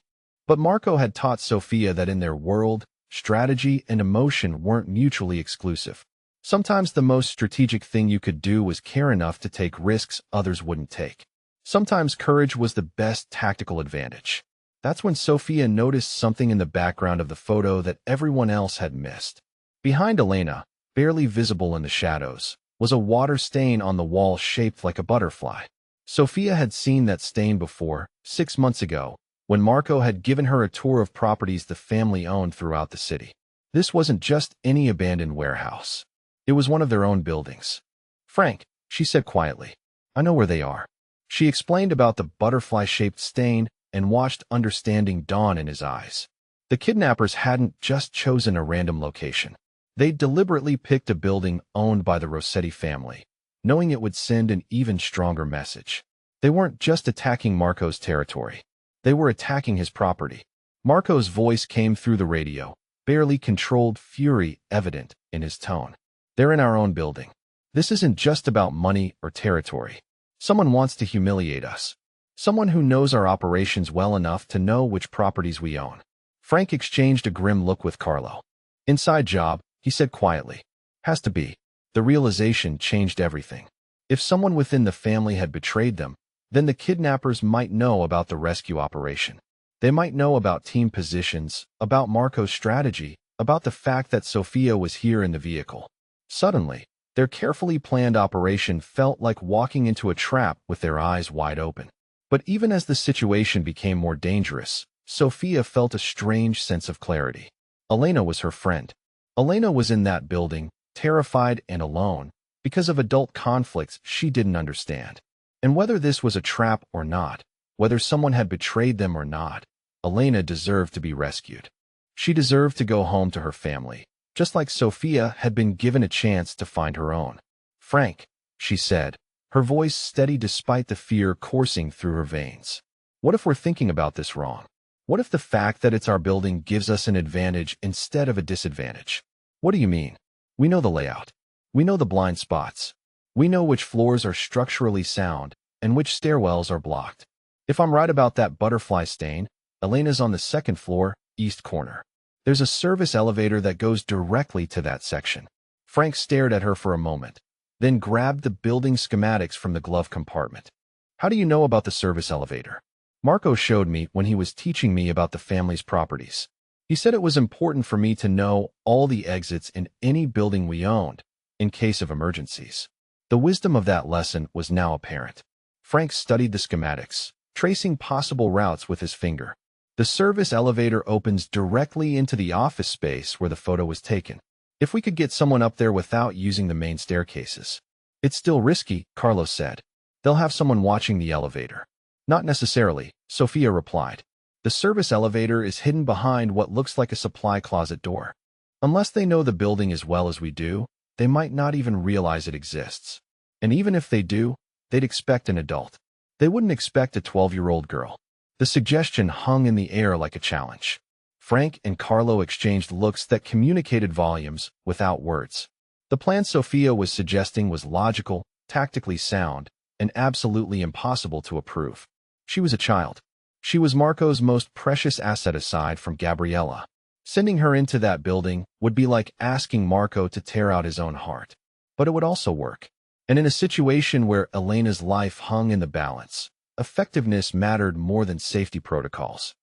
But Marco had taught Sophia that in their world, strategy and emotion weren't mutually exclusive. Sometimes the most strategic thing you could do was care enough to take risks others wouldn't take. Sometimes courage was the best tactical advantage. That's when Sophia noticed something in the background of the photo that everyone else had missed. Behind Elena, barely visible in the shadows, was a water stain on the wall shaped like a butterfly. Sophia had seen that stain before, 6 months ago, when Marco had given her a tour of properties the family owned throughout the city. This wasn't just any abandoned warehouse. It was one of their own buildings. "Frank," she said quietly, "I know where they are." She explained about the butterfly-shaped stain and watched understanding dawn in his eyes. The kidnappers hadn't just chosen a random location. They'd deliberately picked a building owned by the Rossetti family, knowing it would send an even stronger message. They weren't just attacking Marco's territory. They were attacking his property. Marco's voice came through the radio, barely controlled fury evident in his tone. "They're in our own building. This isn't just about money or territory. Someone wants to humiliate us. Someone who knows our operations well enough to know which properties we own." Frank exchanged a grim look with Carlo. "Inside job," he said quietly. "Has to be." The realization changed everything. If someone within the family had betrayed them, then the kidnappers might know about the rescue operation. They might know about team positions, about Marco's strategy, about the fact that Sophia was here in the vehicle. Suddenly, their carefully planned operation felt like walking into a trap with their eyes wide open. But even as the situation became more dangerous, Sophia felt a strange sense of clarity. Elena was her friend. Elena was in that building, terrified and alone, because of adult conflicts she didn't understand. And whether this was a trap or not, whether someone had betrayed them or not, Elena deserved to be rescued. She deserved to go home to her family, just like Sophia had been given a chance to find her own. "Frank," she said, her voice steady despite the fear coursing through her veins. "What if we're thinking about this wrong? What if the fact that it's our building gives us an advantage instead of a disadvantage?" "What do you mean?" "We know the layout. We know the blind spots. We know which floors are structurally sound and which stairwells are blocked. If I'm right about that butterfly stain, Elena's on the second floor, east corner. There's a service elevator that goes directly to that section." Frank stared at her for a moment, then grabbed the building schematics from the glove compartment. "How do you know about the service elevator?" "Marco showed me when he was teaching me about the family's properties. He said it was important for me to know all the exits in any building we owned, in case of emergencies." The wisdom of that lesson was now apparent. Frank studied the schematics, tracing possible routes with his finger. The service elevator opens directly into the office space where the photo was taken. If we could get someone up there without using the main staircases. "It's still risky," Carlos said. "They'll have someone watching the elevator." "Not necessarily," Sophia replied. "The service elevator is hidden behind what looks like a supply closet door. Unless they know the building as well as we do, they might not even realize it exists. And even if they do, they'd expect an adult. They wouldn't expect a 12-year-old girl." The suggestion hung in the air like a challenge. Frank and Carlo exchanged looks that communicated volumes without words. The plan Sophia was suggesting was logical, tactically sound, and absolutely impossible to approve. She was a child. She was Marco's most precious asset aside from Gabriella. Sending her into that building would be like asking Marco to tear out his own heart. But it would also work. And in a situation where Elena's life hung in the balance, effectiveness mattered more than safety protocols.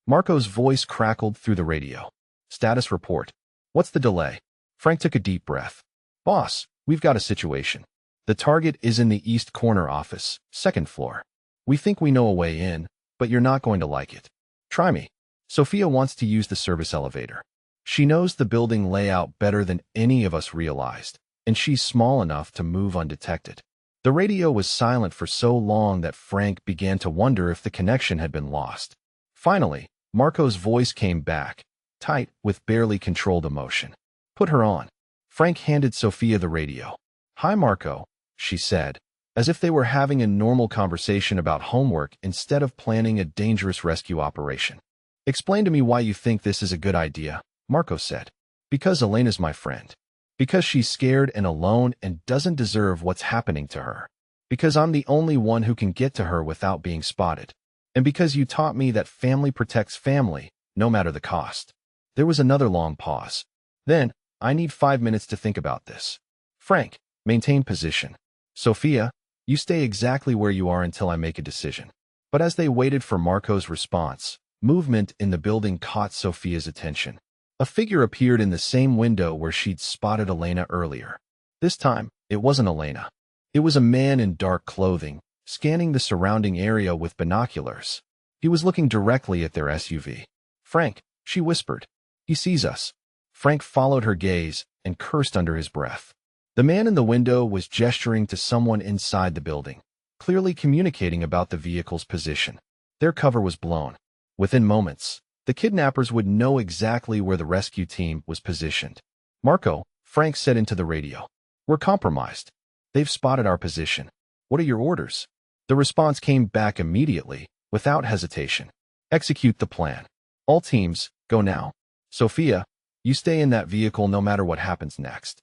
Marco's voice crackled through the radio. Status report. What's the delay? Frank took a deep breath. Boss, we've got a situation. The target is in the east corner office, second floor. We think we know a way in, but you're not going to like it. Try me. Sophia wants to use the service elevator. She knows the building layout better than any of us realized, and she's small enough to move undetected. The radio was silent for so long that Frank began to wonder if the connection had been lost. Finally, Marco's voice came back, tight with barely controlled emotion. Put her on. Frank handed Sophia the radio. Hi, Marco, she said, as if they were having a normal conversation about homework instead of planning a dangerous rescue operation. Explain to me why you think this is a good idea, Marco said. Because Elena's my friend. Because she's scared and alone and doesn't deserve what's happening to her. Because I'm the only one who can get to her without being spotted. And because you taught me that family protects family, no matter the cost. There was another long pause. Then, I need 5 minutes to think about this. Frank, maintain position. Sophia, you stay exactly where you are until I make a decision. But as they waited for Marco's response, movement in the building caught Sophia's attention. A figure appeared in the same window where she'd spotted Elena earlier. This time, it wasn't Elena. It was a man in dark clothing, scanning the surrounding area with binoculars. He was looking directly at their SUV. Frank, she whispered. He sees us. Frank followed her gaze and cursed under his breath. The man in the window was gesturing to someone inside the building, clearly communicating about the vehicle's position. Their cover was blown. Within moments, the kidnappers would know exactly where the rescue team was positioned. Marco, Frank said into the radio. We're compromised. They've spotted our position. What are your orders? The response came back immediately, without hesitation. Execute the plan. All teams, go now. Sophia, you stay in that vehicle no matter what happens next.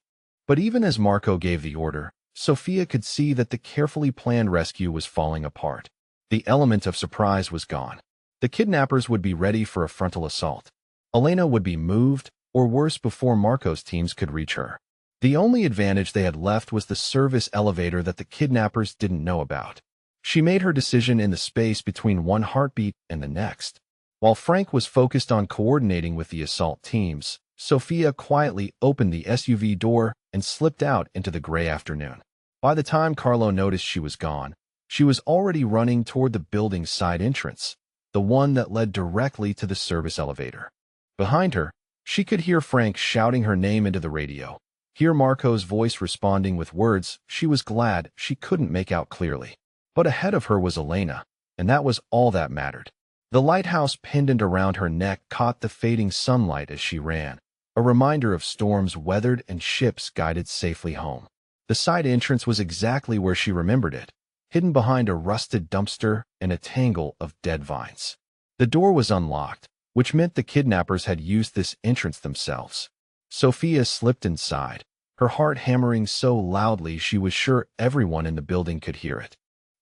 But even as Marco gave the order, Sophia could see that the carefully planned rescue was falling apart. The element of surprise was gone. The kidnappers would be ready for a frontal assault. Elena would be moved, or worse, before Marco's teams could reach her. The only advantage they had left was the service elevator that the kidnappers didn't know about. She made her decision in the space between one heartbeat and the next. While Frank was focused on coordinating with the assault teams, Sophia quietly opened the SUV door and slipped out into the gray afternoon. By the time Carlo noticed she was gone, she was already running toward the building's side entrance, the one that led directly to the service elevator. Behind her, she could hear Frank shouting her name into the radio, hear Marco's voice responding with words she was glad she couldn't make out clearly. But ahead of her was Elena, and that was all that mattered. The lighthouse pendant around her neck caught the fading sunlight as she ran, a reminder of storms weathered and ships guided safely home. The side entrance was exactly where she remembered it, hidden behind a rusted dumpster and a tangle of dead vines. The door was unlocked, which meant the kidnappers had used this entrance themselves. Sophia slipped inside, her heart hammering so loudly she was sure everyone in the building could hear it.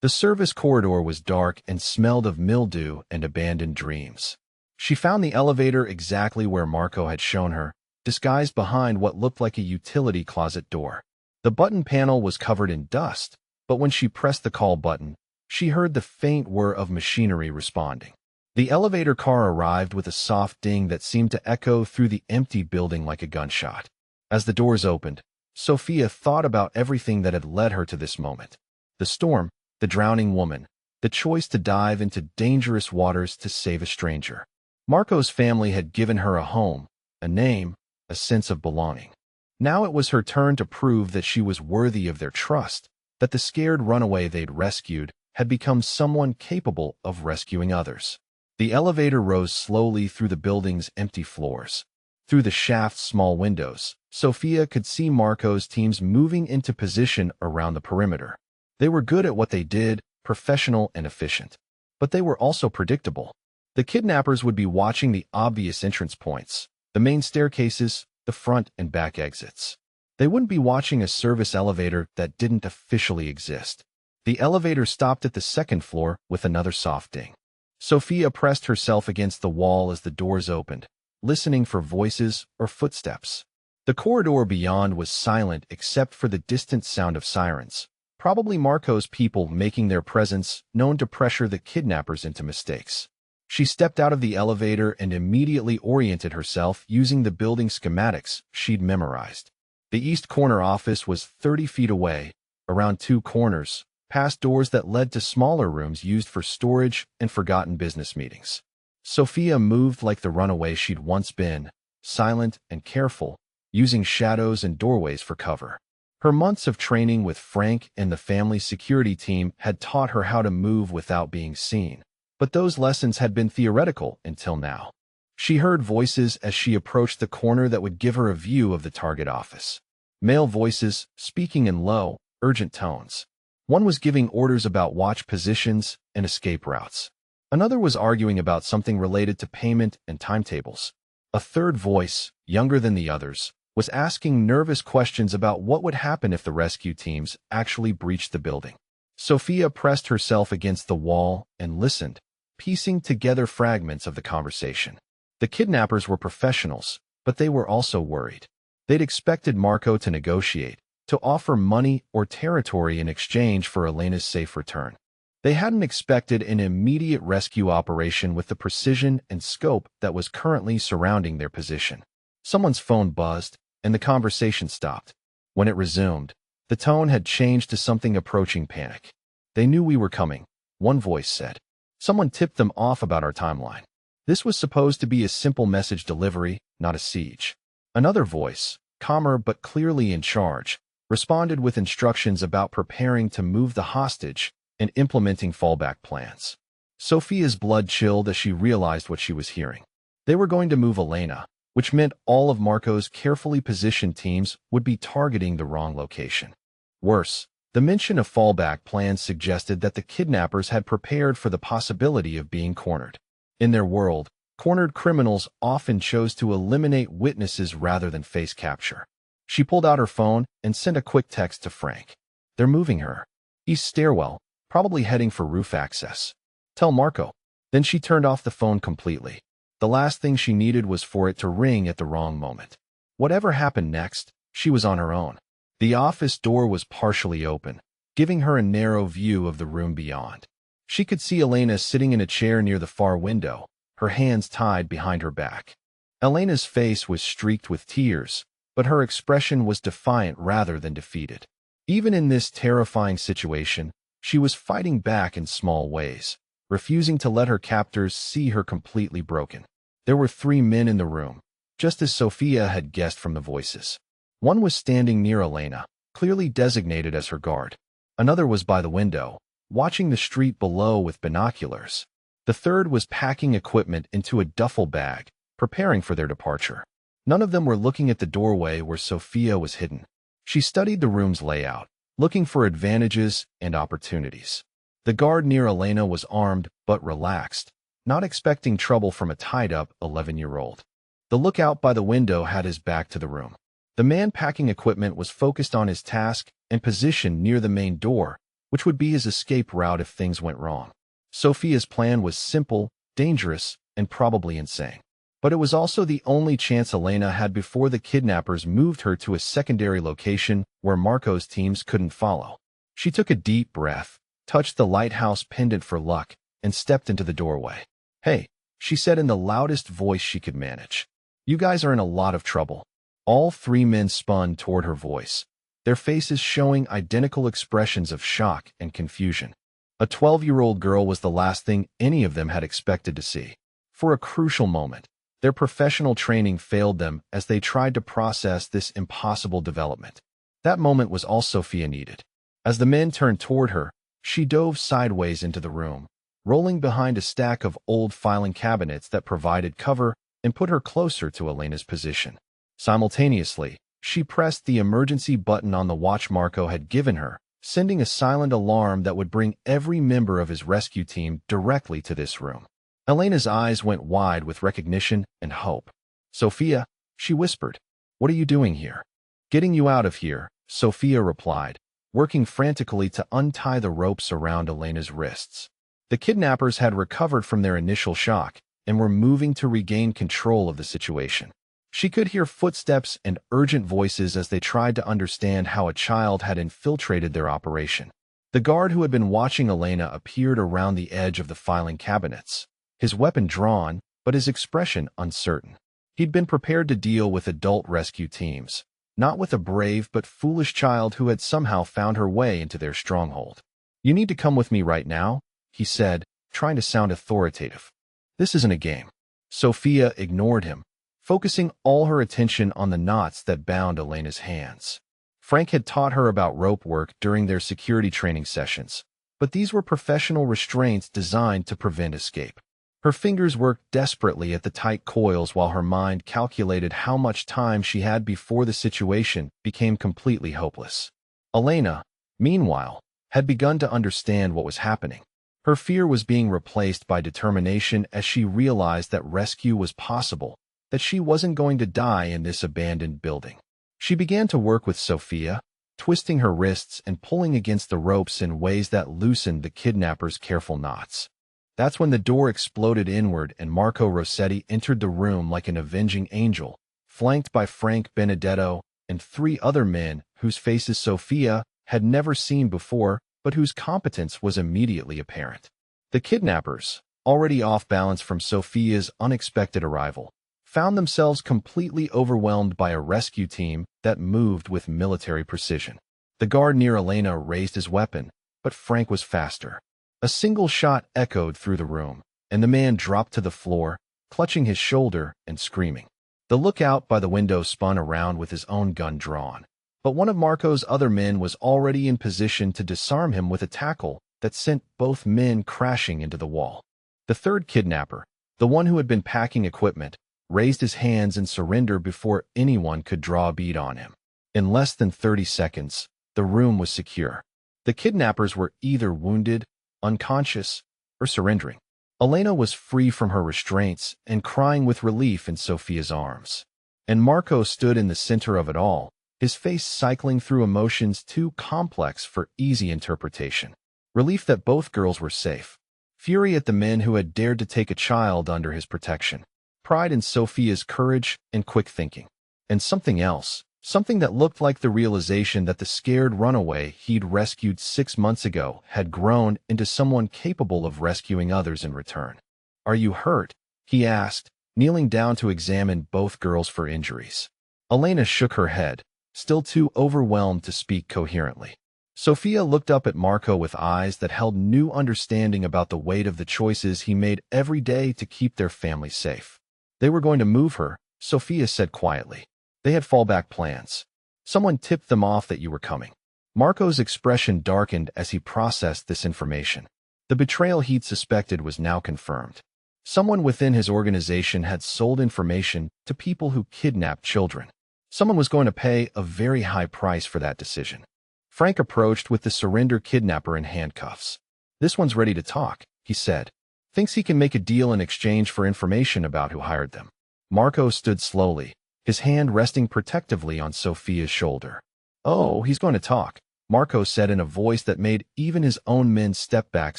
The service corridor was dark and smelled of mildew and abandoned dreams. She found the elevator exactly where Marco had shown her, disguised behind what looked like a utility closet door. The button panel was covered in dust, but when she pressed the call button, she heard the faint whir of machinery responding. The elevator car arrived with a soft ding that seemed to echo through the empty building like a gunshot. As the doors opened, Sophia thought about everything that had led her to this moment. The storm, the drowning woman, the choice to dive into dangerous waters to save a stranger. Marco's family had given her a home, a name, a sense of belonging. Now it was her turn to prove that she was worthy of their trust, that the scared runaway they'd rescued had become someone capable of rescuing others. The elevator rose slowly through the building's empty floors. Through the shaft's small windows, Sophia could see Marco's teams moving into position around the perimeter. They were good at what they did, professional and efficient. But they were also predictable. The kidnappers would be watching the obvious entrance points, the main staircases, the front and back exits. They wouldn't be watching a service elevator that didn't officially exist. The elevator stopped at the second floor with another soft ding. Sophia pressed herself against the wall as the doors opened, listening for voices or footsteps. The corridor beyond was silent except for the distant sound of sirens, probably Marco's people making their presence known to pressure the kidnappers into mistakes. She stepped out of the elevator and immediately oriented herself using the building schematics she'd memorized. The east corner office was 30 feet away, around 2 corners, past doors that led to smaller rooms used for storage and forgotten business meetings. Sophia moved like the runaway she'd once been, silent and careful, using shadows and doorways for cover. Her months of training with Frank and the family security team had taught her how to move without being seen, but those lessons had been theoretical until now. She heard voices as she approached the corner that would give her a view of the target office. Male voices, speaking in low, urgent tones. One was giving orders about watch positions and escape routes. Another was arguing about something related to payment and timetables. A third voice, younger than the others, was asking nervous questions about what would happen if the rescue teams actually breached the building. Sophia pressed herself against the wall and listened, piecing together fragments of the conversation. The kidnappers were professionals, but they were also worried. They'd expected Marco to negotiate, to offer money or territory in exchange for Elena's safe return. They hadn't expected an immediate rescue operation with the precision and scope that was currently surrounding their position. Someone's phone buzzed, and the conversation stopped. When it resumed, the tone had changed to something approaching panic. "They knew we were coming," one voice said. "Someone tipped them off about our timeline." This was supposed to be a simple message delivery, not a siege. Another voice, calmer but clearly in charge, responded with instructions about preparing to move the hostage and implementing fallback plans. Sophia's blood chilled as she realized what she was hearing. They were going to move Elena, which meant all of Marco's carefully positioned teams would be targeting the wrong location. Worse, the mention of fallback plans suggested that the kidnappers had prepared for the possibility of being cornered. In their world, cornered criminals often chose to eliminate witnesses rather than face capture. She pulled out her phone and sent a quick text to Frank. "They're moving her. East stairwell, probably heading for roof access. Tell Marco." Then she turned off the phone completely. The last thing she needed was for it to ring at the wrong moment. Whatever happened next, she was on her own. The office door was partially open, giving her a narrow view of the room beyond. She could see Elena sitting in a chair near the far window, her hands tied behind her back. Elena's face was streaked with tears, but her expression was defiant rather than defeated. Even in this terrifying situation, she was fighting back in small ways, refusing to let her captors see her completely broken. There were 3 men in the room, just as Sophia had guessed from the voices. One was standing near Elena, clearly designated as her guard. Another was by the window, watching the street below with binoculars. The third was packing equipment into a duffel bag, preparing for their departure. None of them were looking at the doorway where Sophia was hidden. She studied the room's layout, looking for advantages and opportunities. The guard near Elena was armed but relaxed, not expecting trouble from a tied-up 11-year-old. The lookout by the window had his back to the room. The man packing equipment was focused on his task and positioned near the main door, which would be his escape route if things went wrong. Sophia's plan was simple, dangerous, and probably insane. But it was also the only chance Elena had before the kidnappers moved her to a secondary location where Marco's teams couldn't follow. She took a deep breath, touched the lighthouse pendant for luck, and stepped into the doorway. "Hey," she said in the loudest voice she could manage. "You guys are in a lot of trouble." All 3 men spun toward her voice, their faces showing identical expressions of shock and confusion. A 12-year-old girl was the last thing any of them had expected to see. For a crucial moment, their professional training failed them as they tried to process this impossible development. That moment was all Sophia needed. As the men turned toward her, she dove sideways into the room, rolling behind a stack of old filing cabinets that provided cover and put her closer to Elena's position. Simultaneously, she pressed the emergency button on the watch Marco had given her, sending a silent alarm that would bring every member of his rescue team directly to this room. Elena's eyes went wide with recognition and hope. "Sophia," she whispered, "what are you doing here?" "Getting you out of here," Sophia replied, working frantically to untie the ropes around Elena's wrists. The kidnappers had recovered from their initial shock, and were moving to regain control of the situation. She could hear footsteps and urgent voices as they tried to understand how a child had infiltrated their operation. The guard who had been watching Elena appeared around the edge of the filing cabinets, his weapon drawn, but his expression uncertain. He'd been prepared to deal with adult rescue teams, not with a brave but foolish child who had somehow found her way into their stronghold. "You need to come with me right now," he said, trying to sound authoritative. "This isn't a game." Sophia ignored him, focusing all her attention on the knots that bound Elena's hands. Frank had taught her about rope work during their security training sessions, but these were professional restraints designed to prevent escape. Her fingers worked desperately at the tight coils while her mind calculated how much time she had before the situation became completely hopeless. Elena, meanwhile, had begun to understand what was happening. Her fear was being replaced by determination as she realized that rescue was possible, that she wasn't going to die in this abandoned building. She began to work with Sophia, twisting her wrists and pulling against the ropes in ways that loosened the kidnapper's careful knots. That's when the door exploded inward and Marco Rossetti entered the room like an avenging angel, flanked by Frank Benedetto and 3 other men whose faces Sophia had never seen before, but whose competence was immediately apparent. The kidnappers, already off balance from Sophia's unexpected arrival, found themselves completely overwhelmed by a rescue team that moved with military precision. The guard near Elena raised his weapon, but Frank was faster. A single shot echoed through the room, and the man dropped to the floor, clutching his shoulder and screaming. The lookout by the window spun around with his own gun drawn, but one of Marco's other men was already in position to disarm him with a tackle that sent both men crashing into the wall. The third kidnapper, the one who had been packing equipment, raised his hands in surrender before anyone could draw a bead on him. In less than 30 seconds, the room was secure. The kidnappers were either wounded, unconscious, or surrendering. Elena was free from her restraints and crying with relief in Sophia's arms. And Marco stood in the center of it all, his face cycling through emotions too complex for easy interpretation. Relief that both girls were safe. Fury at the men who had dared to take a child under his protection. Pride in Sophia's courage and quick thinking. And something else, something that looked like the realization that the scared runaway he'd rescued 6 months ago had grown into someone capable of rescuing others in return. "Are you hurt?" he asked, kneeling down to examine both girls for injuries. Elena shook her head, still too overwhelmed to speak coherently. Sophia looked up at Marco with eyes that held new understanding about the weight of the choices he made every day to keep their family safe. "They were going to move her," Sophia said quietly. "They had fallback plans. Someone tipped them off that you were coming." Marco's expression darkened as he processed this information. The betrayal he'd suspected was now confirmed. Someone within his organization had sold information to people who kidnapped children. Someone was going to pay a very high price for that decision. Frank approached with the surrender kidnapper in handcuffs. "This one's ready to talk," he said. "Thinks he can make a deal in exchange for information about who hired them." Marco stood slowly, his hand resting protectively on Sophia's shoulder. "Oh, he's going to talk," Marco said in a voice that made even his own men step back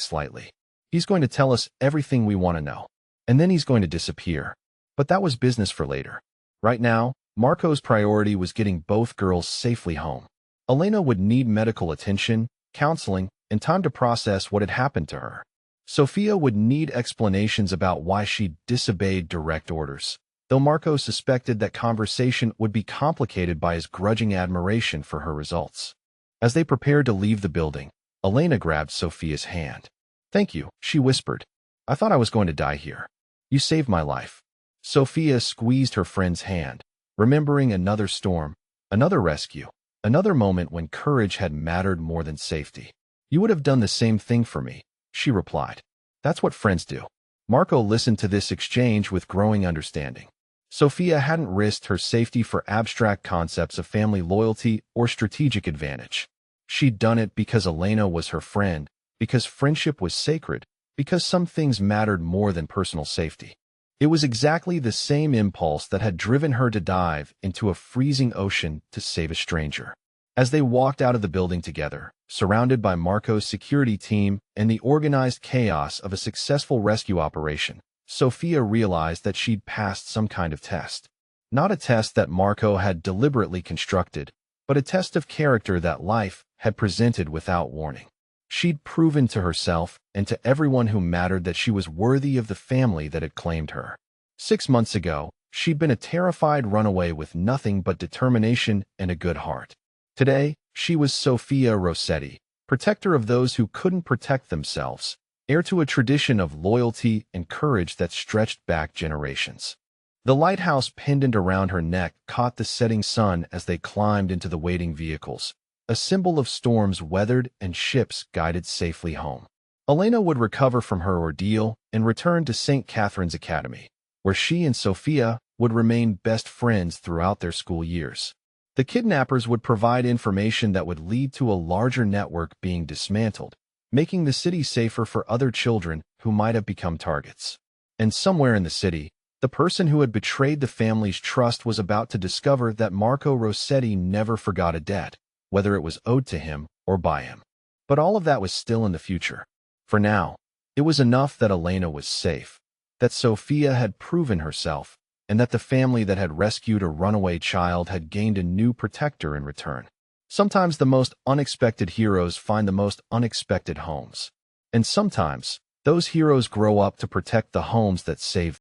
slightly. "He's going to tell us everything we want to know. And then he's going to disappear." But that was business for later. Right now, Marco's priority was getting both girls safely home. Elena would need medical attention, counseling, and time to process what had happened to her. Sophia would need explanations about why she disobeyed direct orders, though Marco suspected that conversation would be complicated by his grudging admiration for her results. As they prepared to leave the building, Elena grabbed Sophia's hand. "Thank you," she whispered. "I thought I was going to die here. You saved my life." Sophia squeezed her friend's hand, remembering another storm, another rescue, another moment when courage had mattered more than safety. "You would have done the same thing for me," she replied. "That's what friends do." Marco listened to this exchange with growing understanding. Sophia hadn't risked her safety for abstract concepts of family loyalty or strategic advantage. She'd done it because Elena was her friend, because friendship was sacred, because some things mattered more than personal safety. It was exactly the same impulse that had driven her to dive into a freezing ocean to save a stranger. As they walked out of the building together, surrounded by Marco's security team and the organized chaos of a successful rescue operation, Sophia realized that she'd passed some kind of test. Not a test that Marco had deliberately constructed, but a test of character that life had presented without warning. She'd proven to herself and to everyone who mattered that she was worthy of the family that had claimed her. 6 months ago, she'd been a terrified runaway with nothing but determination and a good heart. Today, she was Sophia Rossetti, protector of those who couldn't protect themselves, heir to a tradition of loyalty and courage that stretched back generations. The lighthouse pendant around her neck caught the setting sun as they climbed into the waiting vehicles, a symbol of storms weathered and ships guided safely home. Elena would recover from her ordeal and return to St. Catherine's Academy, where she and Sophia would remain best friends throughout their school years. The kidnappers would provide information that would lead to a larger network being dismantled, making the city safer for other children who might have become targets. And somewhere in the city, the person who had betrayed the family's trust was about to discover that Marco Rossetti never forgot a debt, whether it was owed to him or by him. But all of that was still in the future. For now, it was enough that Elena was safe, that Sophia had proven herself, and that the family that had rescued a runaway child had gained a new protector in return. Sometimes the most unexpected heroes find the most unexpected homes. And sometimes, those heroes grow up to protect the homes that saved